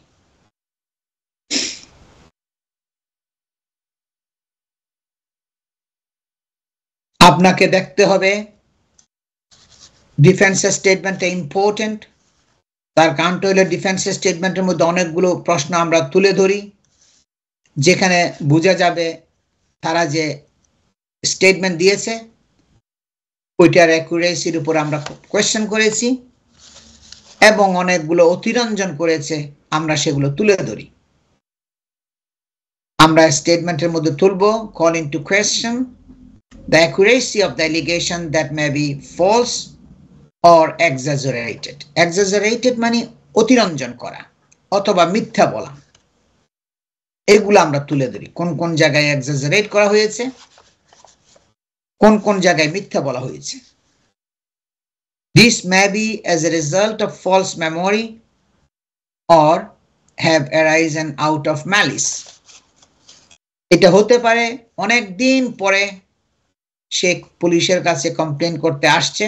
আপনাকে দেখতে হবে ডিফেন্স স্টেটমেন্টটা ইম্পর্টেন্ট, তার কারণটা হলো ডিফেন্স স্টেটমেন্টের মধ্যে অনেকগুলো প্রশ্ন আমরা তুলে ধরি, যেখানে বোঝা যাবে তারা যে স্টেটমেন্ট দিয়েছে ওইটার অ্যাকুরেসির উপর আমরা কোয়েশ্চেন করেছি এবং অনেকগুলো অতিরঞ্জন করেছে, আমরা সেগুলো তুলে ধরি। আমরা স্টেটমেন্টের মধ্যে তুলব call into question the accuracy of the allegation that may be false or exaggerated. Exaggerated মানে অতিরঞ্জন করা অথবা মিথ্যা বলা, এগুলো আমরা তুলে ধরি। কোন কোন জায়গায় এক্সাজারেট করা হয়েছে, কোন কোন জায়গায় মিথ্যা বলা হয়েছে। This may be as a result of false memory or have arisen out of malice. এটা হতে পারে অনেক দিন পরে সে পুলিশের কাছে কমপ্লেন করতে আসছে,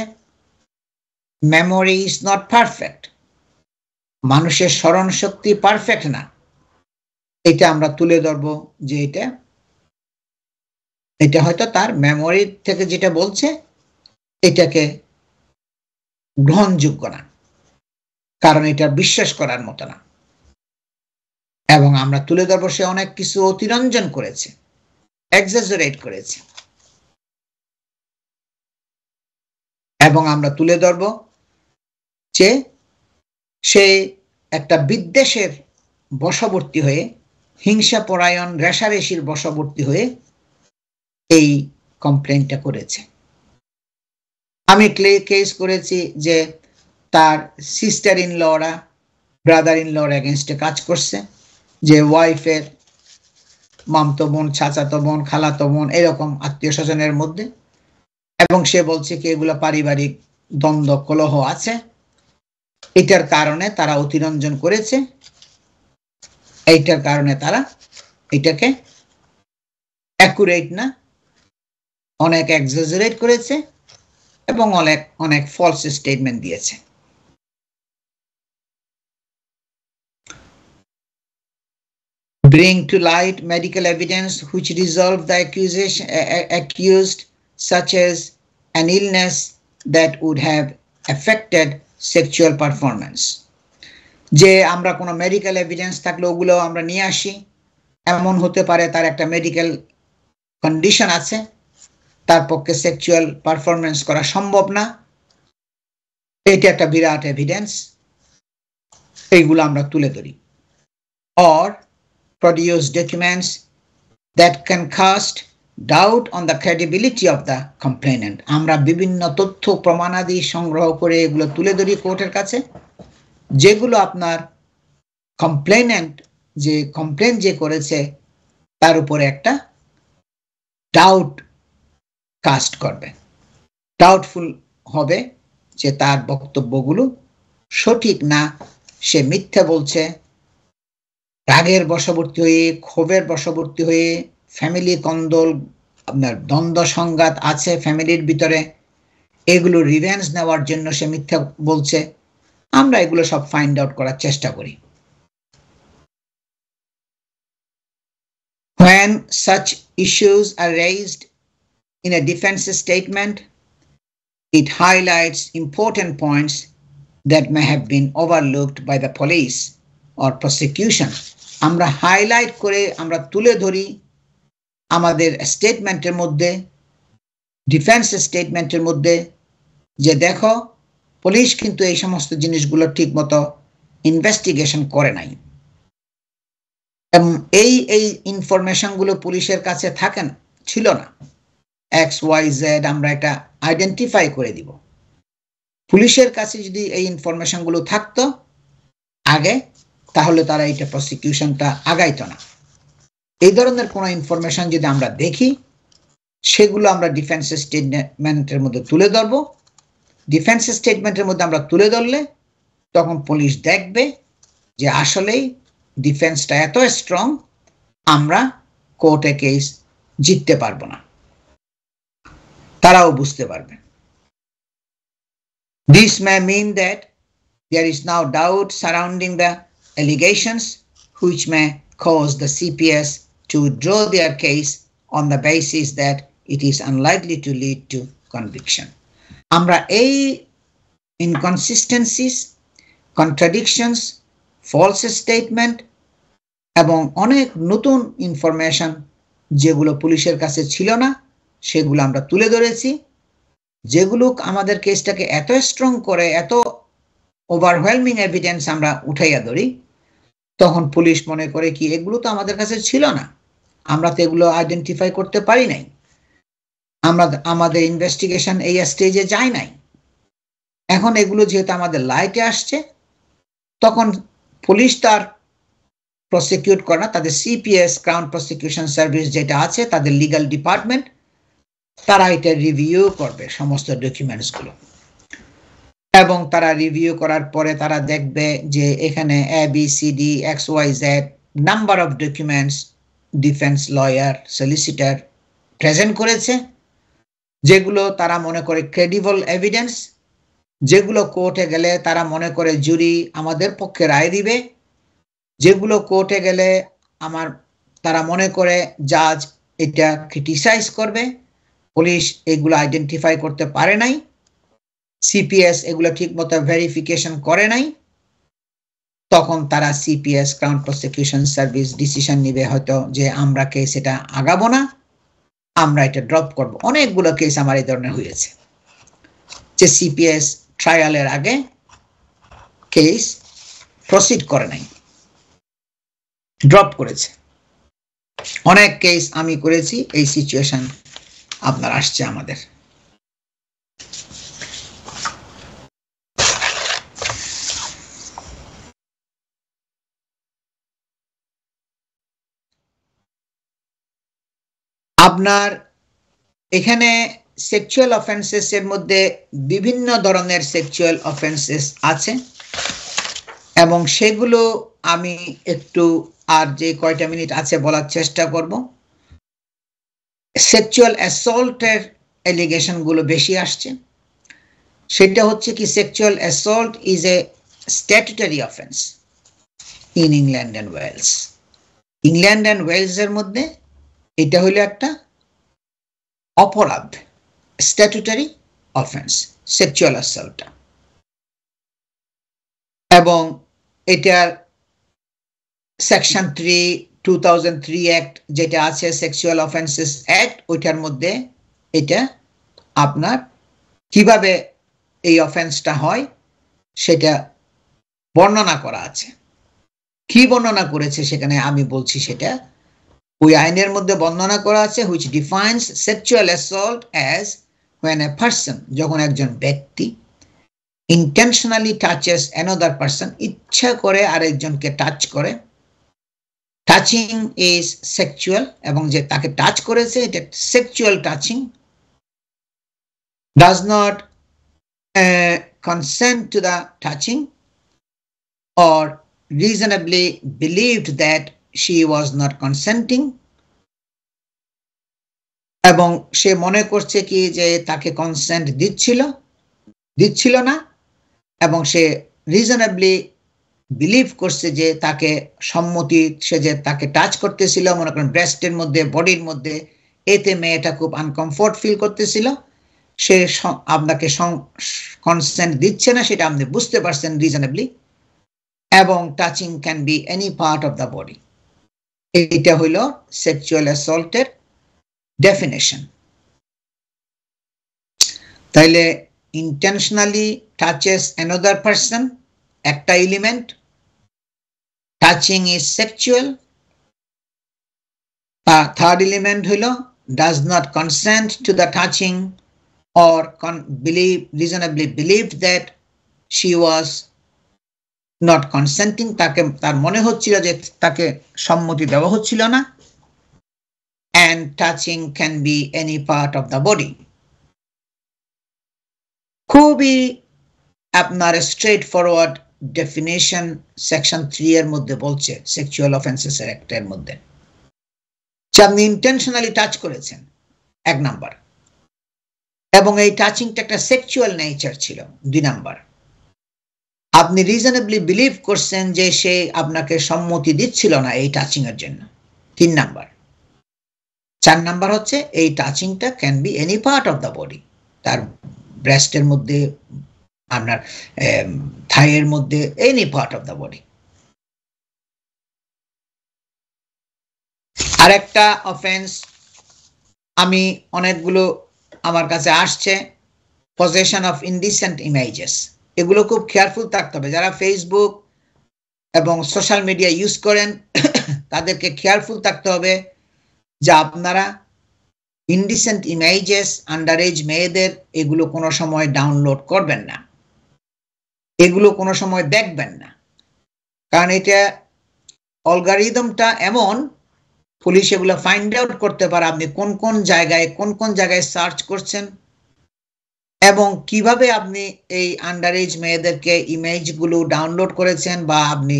মেমোরি ইজ নট পারফেক্ট, মানুষের স্মরণ শক্তি পারফেক্ট না, এটা আমরা তুলে ধরবো যে এটা হয়তো তার মেমোরি থেকে যেটা বলছে এটাকে গ্রহণযোগ্য না, কারণ এটা বিশ্বাস করার মতো না। এবং আমরা তুলে ধরবো সে অনেক কিছু অতিরঞ্জন করেছে, এক্সাজারেট করেছে। এবং আমরা তুলে ধরবো যে সে একটা বিদ্বেষের বশবর্তী হয়ে, হিংসাপরায়ণ রেষারেষির বশবর্তী হয়ে এই কমপ্লেনটা করেছে। আমি কেস করেছি যে তার sister in law brother in law এগেনস্টে কাজ করছে, যে ওয়াইফের মামতো বোন, চাচাতো বোন, খালাতো বোন, এরকম আত্মীয় স্বজনের মধ্যে, এবং সে বলছে কি এগুলো পারিবারিক দ্বন্দ্ব কলহ আছে, এটার কারণে তারা অতিরঞ্জন করেছে, এইটার কারণে তারা এটাকে অ্যাকুরেট না, অনেক এক্সাজারেট করেছে এবং অনেক ফলস স্টেটমেন্ট দিয়েছে। Bring to light medical evidence which resolve the accused, such as an illness that would have affected sexual performance. যে আমরা কোনো মেডিকেল এভিডেন্স থাকলে ওগুলো আমরা নিয়ে আসি, এমন হতে পারে তার একটা মেডিকেল কন্ডিশন আছে, তার পক্ষে সেক্সুয়াল পারফরমেন্স করা সম্ভব না, এটা একটা বিরাট এভিডেন্স, এইগুলো আমরা তুলে ধরি। or produce documents that can cast doubt on the credibility of the complainant. আমরা বিভিন্ন তথ্য প্রমাণাদি সংগ্রহ করে এগুলো তুলে ধরি কোর্টের কাছে, যেগুলো আপনার কমপ্লেনেন্ট যে কমপ্লেন যে করেছে তার উপরে একটা ডাউট কাস্ট করবে, ডাউটফুল হবে যে তার বক্তব্যগুলো সঠিক না, সে মিথ্যা বলছে, রাগের বশবর্তী হয়ে, ক্ষোভের বশবর্তী হয়ে, ফ্যামিলি কন্দল, আপনার দ্বন্দ্ব সংঘাত আছে ফ্যামিলির ভিতরে, এগুলো রিভেঞ্জ নেওয়ার জন্য সে মিথ্যা বলছে, আমরা এগুলো সব ফাইন্ড আউট করার চেষ্টা করি। When such issues are raised in a defense statement, it highlights important points that may have been overlooked by the police or prosecution. আমরা হাইলাইট করে আমরা তুলে ধরি আমাদের স্টেটমেন্টের মধ্যে, ডিফেন্স স্টেটমেন্টের মধ্যে, যে দেখো পুলিশ কিন্তু এই সমস্ত জিনিসগুলো ঠিক মতো ইনভেস্টিগেশন করে নাই, এবং এই ইনফরমেশনগুলো পুলিশের কাছে থাকেন ছিল না, XYZ আমরা এটা আইডেন্টিফাই করে দিব। পুলিশের কাছে যদি এই ইনফরমেশনগুলো থাকতো আগে, তাহলে তারা এটা প্রসিকিউশনটা আগাইতো না। এই ধরনের কোনো ইনফরমেশন যদি আমরা দেখি সেগুলো আমরা ডিফেন্স স্টেটমেন্টের মধ্যে তুলে ধরবো। ডিফেন্স স্টেটমেন্টের মধ্যে আমরা তুলে ধরলে তখন পুলিশ দেখবে যে আসলেই ডিফেন্সটা এত স্ট্রং, আমরা কোর্টে কেস জিততে পারবো না, তারাও বুঝতে পারবে। This may mean that there is now doubt surrounding the allegations, which may cause the CPS to withdraw their case on the basis that it is unlikely to lead to conviction. আমরা এই inconsistencies, contradictions, false statement এবং অনেক নতুন information যেগুলো পুলিশের কাছে ছিল না সেগুলো আমরা তুলে ধরেছি, যেগুলো আমাদের কেসটাকে এত স্ট্রং করে, এত ওভারওয়েলমিং এভিডেন্স আমরা উঠাইয়া ধরি, তখন পুলিশ মনে করে কি এগুলো তো আমাদের কাছে ছিল না, আমরা তো এগুলো আইডেন্টিফাই করতে পারি নাই, আমাদের ইনভেস্টিগেশন এই স্টেজে যায় নাই। এখন এগুলো যেহেতু আমাদের লাইটে আসছে, তখন পুলিশ তার প্রসিকিউট করে না, তাদের সিপিএস ক্রাউন প্রসিকিউশন সার্ভিস যেটা আছে, তাদের লিগ্যাল ডিপার্টমেন্ট, তারা এটা রিভিউ করবে সমস্ত ডকুমেন্টসগুলো, এবং তারা রিভিউ করার পরে তারা দেখবে যে এখানে ABCD XYZ number of documents defence lawyer solicitor present করেছে, যেগুলো তারা মনে করে ক্রেডিবল এভিডেন্স, যেগুলো কোর্টে গেলে তারা মনে করে জুরি আমাদের পক্ষে রায় দিবে, যেগুলো কোর্টে গেলে তারা মনে করে জাজ এটা ক্রিটিসাইজ করবে। পুলিশ এগুলো আইডেন্টিফাই করতে পারে নাই, সিপিএস এগুলো ঠিকমতো ভেরিফিকেশন করে নাই, তখন তারা CPS crown prosecution service decision নিবে হয়তো যে আমরা কেস এটা আগাবো না, আমরা এটা ড্রপ করব। অনেকগুলো কেস আমার এই ধরনের হয়েছে যে সিপিএস ট্রায়ালের আগে কেস প্রসিড করে নাই, ড্রপ করেছে। অনেক কেস আমি করেছি, এই সিচুয়েশন আপনার আসছে আমাদের। আপনার এখানে সেক্সুয়াল অফেন্সেস এর মধ্যে বিভিন্ন ধরনের সেক্সুয়াল অফেন্সেস আছে, এবং সেগুলো আমি একটু আর যে কয়টা মিনিট আছে বলার চেষ্টা করব। সেক্সুয়াল অ্যাসল্টের এলিগেশন গুলো বেশি আসছে। সেটা হচ্ছে কি, sexual assault is a statutory offence in England and Wales. England and Wales এর মধ্যে এটা হলো একটা অপরাধ, স্ট্যাটুটরি অফেন্স সেক্সুয়াল অ্যাসল্টটা, এবং এটার সেকশন 2003 অ্যাক্ট যেটা আছে সেক্সুয়াল অফেন্সেস অ্যাক্ট, ওইটার মধ্যে এটা আপনার কিভাবে এই অফেন্সটা হয় সেটা বর্ণনা করা আছে। কি বর্ণনা করেছে সেখানে আমি বলছি, সেটা ওই আইনের মধ্যে বর্ণনা করা আছে, which defines sexual assault as when a person, যখন একজন ব্যক্তি intentionally touches another person, ইচ্ছা করে আরেকজনকে টাচ করে, টাচিং ইজ সেক্সুয়াল, এবং যে তাকে টাচ করেছে এটা sexual touching, does not consent to the touching or reasonably believed that she was not consenting, এবং সে মনে করছে কি যে তাকে কনসেন্ট দিচ্ছিল না, এবং সে রিজনেবলি বিলিভ করছে যে তাকে সম্মতি, সে যে তাকে টাচ করতেছিল, মনে করেন ব্রেস্টের মধ্যে, বডির মধ্যে, এতে মেয়েটা খুব আনকমফোর্ট ফিল করতেছিল, সে আপনাকে কনসেন্ট দিচ্ছে না সেটা আপনি বুঝতে পারছেন রিজনেবলি, এবং touching can be any part of the body. এইটা হইল সেক্সুয়াল অ্যাসল্টের ডেফিনেশন। তাইলে ইন্টেনশনালি টাচেস অ্যানাদার পারসন একটা element, touching is sexual. Third element হইল does not consent to the touching or reasonably believed that she was not consenting, তার মনে হচ্ছিল যে তাকে সম্মতি দেওয়া হচ্ছিল না, and touching can be any part of the body. খুবই আপনার স্ট্রেট ফরওয়ার্ড ডেফিনেশন সেকশন 3 এর মধ্যে বলছে সেক্সুয়াল অফেন্সেস এর একটার মধ্যে যে আপনি ইন্টেনশনালি টাচ করেছেন, এক নাম্বার, এবং এই টাচিংটা একটা সেক্সুয়াল নেচার ছিল, 2 নাম্বার, আপনি রিজনেবলি বিলিভ করছেন যে সে আপনাকে সম্মতি দিচ্ছিল না এই টাচিং এর জন্য, 3 নাম্বার। 4 নাম্বার হচ্ছে এই টাচিংটা can be any part of the body, তার ব্রেস্টের মধ্যে, আপনার থাইয়ের মধ্যে, any part of the body. আরেকটা অফেন্স আমি অনেকগুলো আমার কাছে আসছে, পজেশন অফ ইনডিসেন্ট ইমেজেস। এগুলো খুব কেয়ারফুল থাকতে হবে, যারা ফেসবুক এবং সোশ্যাল মিডিয়া ইউজ করেন তাদেরকে কেয়ারফুল থাকতে হবে যে আপনারা ইনডিসেন্ট ইমেজেস, আন্ডার এজ মেয়েদের, এগুলো কোনো সময় ডাউনলোড করবেন না, এগুলো কোনো সময় দেখবেন না, কারণ এটা অ্যালগরিদমটা এমন, পুলিশ এগুলো ফাইন্ড আউট করতে পারে আপনি কোন কোন জায়গায় সার্চ করছেন এবং কিভাবে আপনি এই আন্ডার এজ মেয়েদেরকে ইমেজগুলো ডাউনলোড করেছেন বা আপনি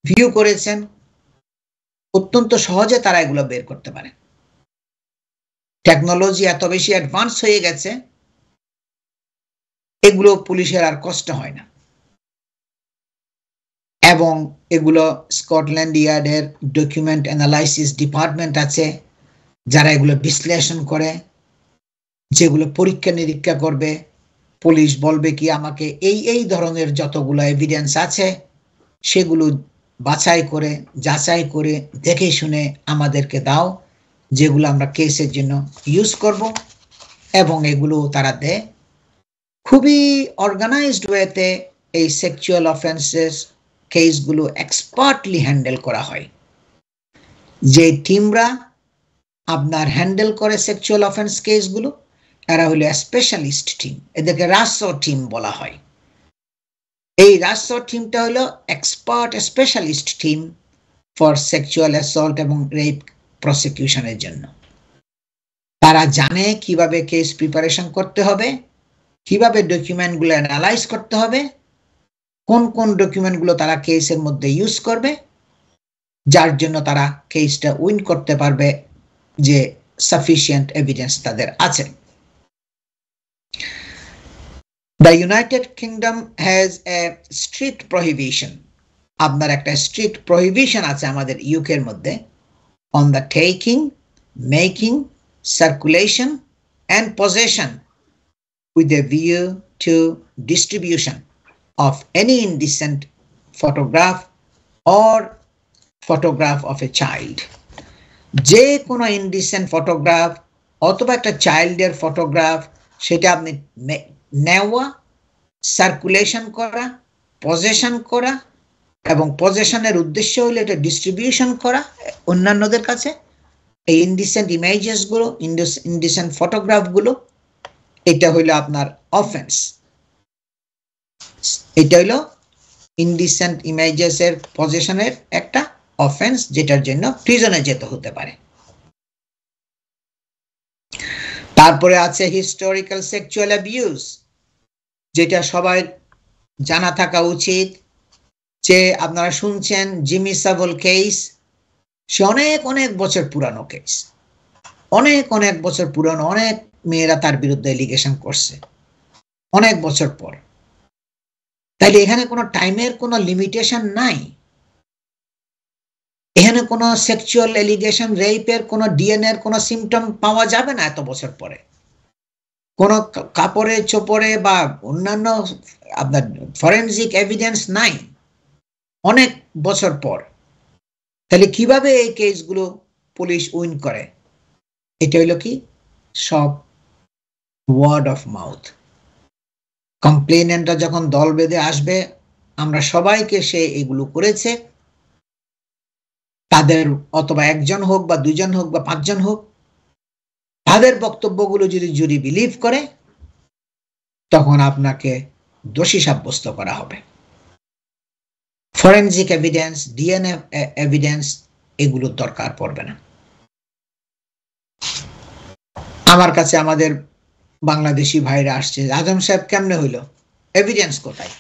ভিউ করেছেন। অত্যন্ত সহজে তারা এগুলো বের করতে পারে। টেকনোলজি এত বেশি অ্যাডভান্স হয়ে গেছে, এগুলো পুলিশের আর কষ্ট হয় না। এবং এগুলো স্কটল্যান্ড ইয়ার্ডের ডকুমেন্ট অ্যানালাইসিস ডিপার্টমেন্ট আছে, যারা এগুলো বিশ্লেষণ করে, যেগুলো পরীক্ষা নিরীক্ষা করবে। পুলিশ বলবে কি আমাকে এই ধরনের যতগুলো এভিডেন্স আছে সেগুলো বাছাই করে, যাচাই করে, দেখে শুনে আমাদেরকে দাও, যেগুলো আমরা কেসের জন্য ইউজ করব, এবং এগুলো তারা দেয়। খুবই অর্গানাইজড ওয়েতে এই সেক্সুয়াল অফেন্সেস কেসগুলো এক্সপার্টলি হ্যান্ডেল করা হয়। যে টিমরা আপনার হ্যান্ডেল করে সেক্সুয়াল অফেন্স কেসগুলো, এরা হলো স্পেশালিস্ট টিম, এদেরকে রাজস্ব টিম বলা হয়। এই রাজস্ব টিমটা হলো expert specialist team for sexual assault এবং রেপ প্রসিকিউশনের জন্য। তারা জানে কিভাবে কেস প্রিপারেশন করতে হবে, কিভাবে ডকুমেন্টগুলো অ্যানালাইজ করতে হবে, কোন ডকুমেন্টগুলো তারা কেসের মধ্যে ইউজ করবে, যার জন্য তারা কেসটা উইন করতে পারবে, যে সাফিসিয়েন্ট এভিডেন্স তাদের আছে। The United Kingdom has a strict prohibition, আপনার একটা স্ট্রিক্ট প্রহিবিশন আছে আমাদের ইউকের মধ্যে, on the taking, making, circulation and possession with a view to distribution of any indecent photograph or photograph of a child. যে কোনো ইনডিসেন্ট ফটোগ্রাফ অথবা একটা চাইল্ডের ফটোগ্রাফ, সেটা আপনি নেওয়া, সার্কুলেশন করা, পজেশন করা, এবং পজেশনের উদ্দেশ্য হলো এটা ডিস্ট্রিবিউশন করা অন্যান্যদের কাছে। এই ইনডিসেন্ট ইমেজেসগুলো, ইনডিসেন্ট ফটোগ্রাফগুলো, এটা হইলো আপনার অফেন্স। এটা হইলো ইনডিসেন্ট ইমেজেসের পজেশনের একটা অফেন্স, যেটার জন্য প্রিজনে যেতে হতে পারে। তারপরে আছে হিস্টোরিক্যাল সেক্সুয়াল অ্যাবিউজ, যেটা সবাই জানা থাকা উচিত। যে আপনারা শুনছেন জিমি সাভল কেস, সে অনেক বছর পুরানো কেস, অনেক বছর পুরানো, অনেক মেয়েরা তার বিরুদ্ধে এলিগেশন করছে অনেক বছর পর। তাইলে এখানে কোনো টাইমের কোনো লিমিটেশন নাই, এখানে কোনো সেক্সুয়াল এলিগেশন, রেপের কোনো ডিএনএ এর কোনো সিমটম পাওয়া যাবে না এত বছর পরে, কোনো কাপড়ে চোপড়ে বা অন্যান্য আপনার ফরেনজিক এভিডেন্স নাই অনেক বছর পর। তাহলে কিভাবে এই কেসগুলো পুলিশ উইন করে? এটা হইল কি, সব ওয়ার্ড অফ মাউথ। কমপ্লেনেন্টরা যখন দল বেঁধে আসবে, আমরা সবাইকে সে এগুলো করেছে, তাদের অথবা একজন হোক বা দুজন হোক বা 5 জন হোক, তাদের বক্তব্যগুলো যদি জুরি বিলিভ করে, তখন আপনাকে দোষী সাব্যস্ত করা হবে। ফরেনজিক এভিডেন্স, ডিএনএ এভিডেন্স, এগুলোর দরকার পড়বে না। আমার কাছে আমাদের বাংলাদেশি ভাইরা আসছে, আজম সাহেব কেমনে হইল, এভিডেন্স কোথায়,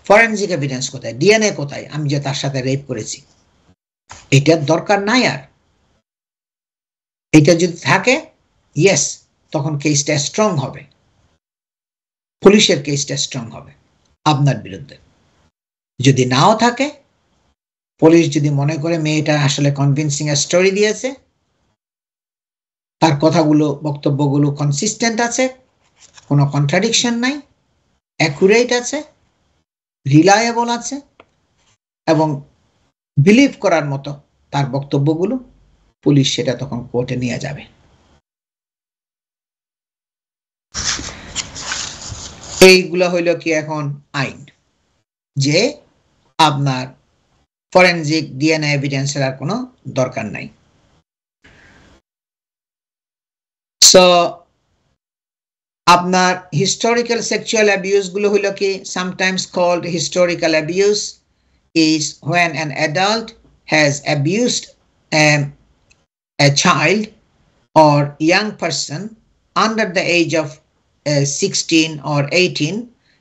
ফরেনজিক এভিডেন্স কোথায়, ডিএনএ কোথায়, আমি যে তার সাথে রেপ করেছি। এটার দরকার নাই আর। এটা যদি থাকে, ইয়েস, তখন কেসটা স্ট্রং হবে, পুলিশের কেসটা স্ট্রং হবে আপনার বিরুদ্ধে। যদি নাও থাকে, পুলিশ যদি মনে করে মেয়েটা আসলে কনভিন্সিং স্টোরি দিয়েছে, তার কথাগুলো, বক্তব্যগুলো কনসিস্টেন্ট আছে, কোনো কন্ট্রাডিকশন নাই, অ্যাকুরেট আছে, রিলায়েবল আছে এবং বিলিভ করার মতো তার বক্তব্যগুলো, পুলিশ সেটা তখন কোর্টে নিয়ে যাবে। এইগুলো হইল কি এখন আইন, যে আপনার ফরেনজিক ডিএনএ এভিডেন্সের আর কোনো দরকার নাই। সো আপনার হিস্টোরিক্যাল সেক্সুয়াল অ্যাবিউজ গুলো হইল কি, sometimes called historical abuse is when an adult has abused a child or young person under the age of 16 or 18.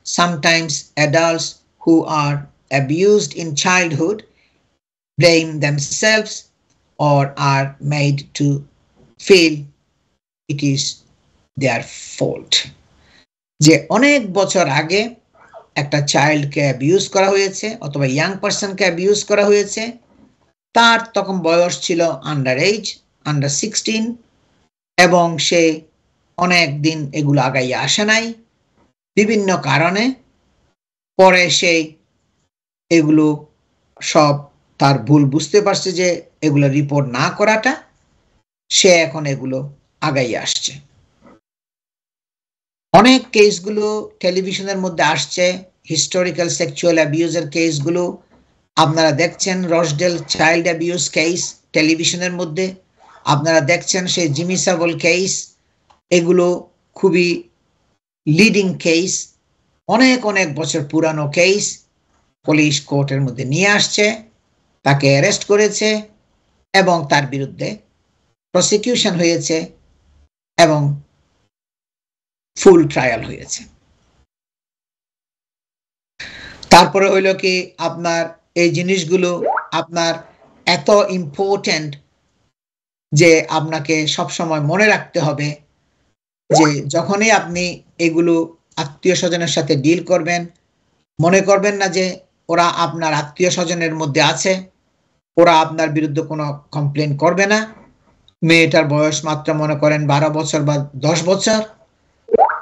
Sometimes adults who are abused in childhood blame themselves or are made to feel it is their fault. যে অনেক বছর আগে একটা চাইল্ডকে abuse করা হয়েছে অথবা young পারসনকে abuse করা হয়েছে, তার তখন বয়স ছিল আন্ডার 16, এবং সে অনেক দিন এগুলো আগাইয়া আসে নাই বিভিন্ন কারণে। পরে সে এগুলো সব তার ভুল বুঝতে পারছে যে এগুলো রিপোর্ট না করাটা, সে এখন এগুলো আগাইয়া আসছে। অনেক কেসগুলো টেলিভিশনের মধ্যে আসছে, হিস্টোরিক্যাল সেক্সুয়াল অ্যাবিউজের কেসগুলো আপনারা দেখছেন। রসডেল চাইল্ড অ্যাবিউজ কেস টেলিভিশনের মধ্যে আপনারা দেখছেন, সেই জিমি সাভল কেস, এগুলো খুবই লিডিং কেস, অনেক অনেক বছর পুরানো কেস। পুলিশ কোর্টের মধ্যে নিয়ে আসছে, তাকে অ্যারেস্ট করেছে এবং তার বিরুদ্ধে প্রসিকিউশন হয়েছে এবং ফুল ট্রায়াল হয়েছে। তারপরে হইল কি, আপনার এই জিনিসগুলো আপনার এত ইম্পর্টেন্ট যে আপনাকে সবসময় মনে রাখতে হবে যে যখনই আপনি এগুলো আত্মীয় স্বজনের সাথে ডিল করবেন, মনে করবেন না যে ওরা আপনার আত্মীয় স্বজনের মধ্যে আছে, ওরা আপনার বিরুদ্ধে কোনো কমপ্লেন করবে না। মেয়েটার বয়স মাত্র মনে করেন 12 বছর বা 10 বছর,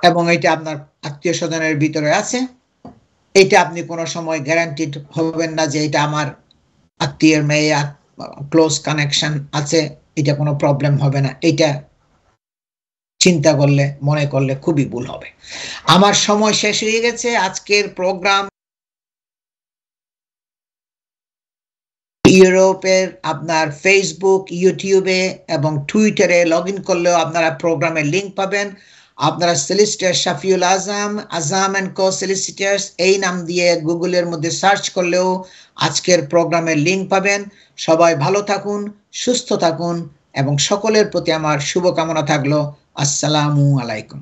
এবং এটা আপনার আত্মীয় স্বজনের ভিতরে আছে, এটা আপনি কোনো সময় গ্যারান্টিড হবেন না যে এটা আমার আত্মীয়ের মেয়ে, ক্লোজ কানেকশন আছে, এটা কোনো প্রবলেম হবে না। এটা চিন্তা করলে, মনে করলে খুবই ভুল হবে। আমার সময় শেষ হয়ে গেছে। আজকের প্রোগ্রাম ইউরোপের আপনার ফেসবুক, ইউটিউবে এবং টুইটারে লগ ইন করলেও আপনারা প্রোগ্রামের লিঙ্ক পাবেন। আপনারা solicitor Shafiul Azam and co solicitors এই নাম দিয়ে গুগলের মধ্যে সার্চ করলেও আজকের প্রোগ্রামের লিঙ্ক পাবেন। সবাই ভালো থাকুন, সুস্থ থাকুন এবং সকলের প্রতি আমার শুভকামনা থাকলো। আসসালামু আলাইকুম।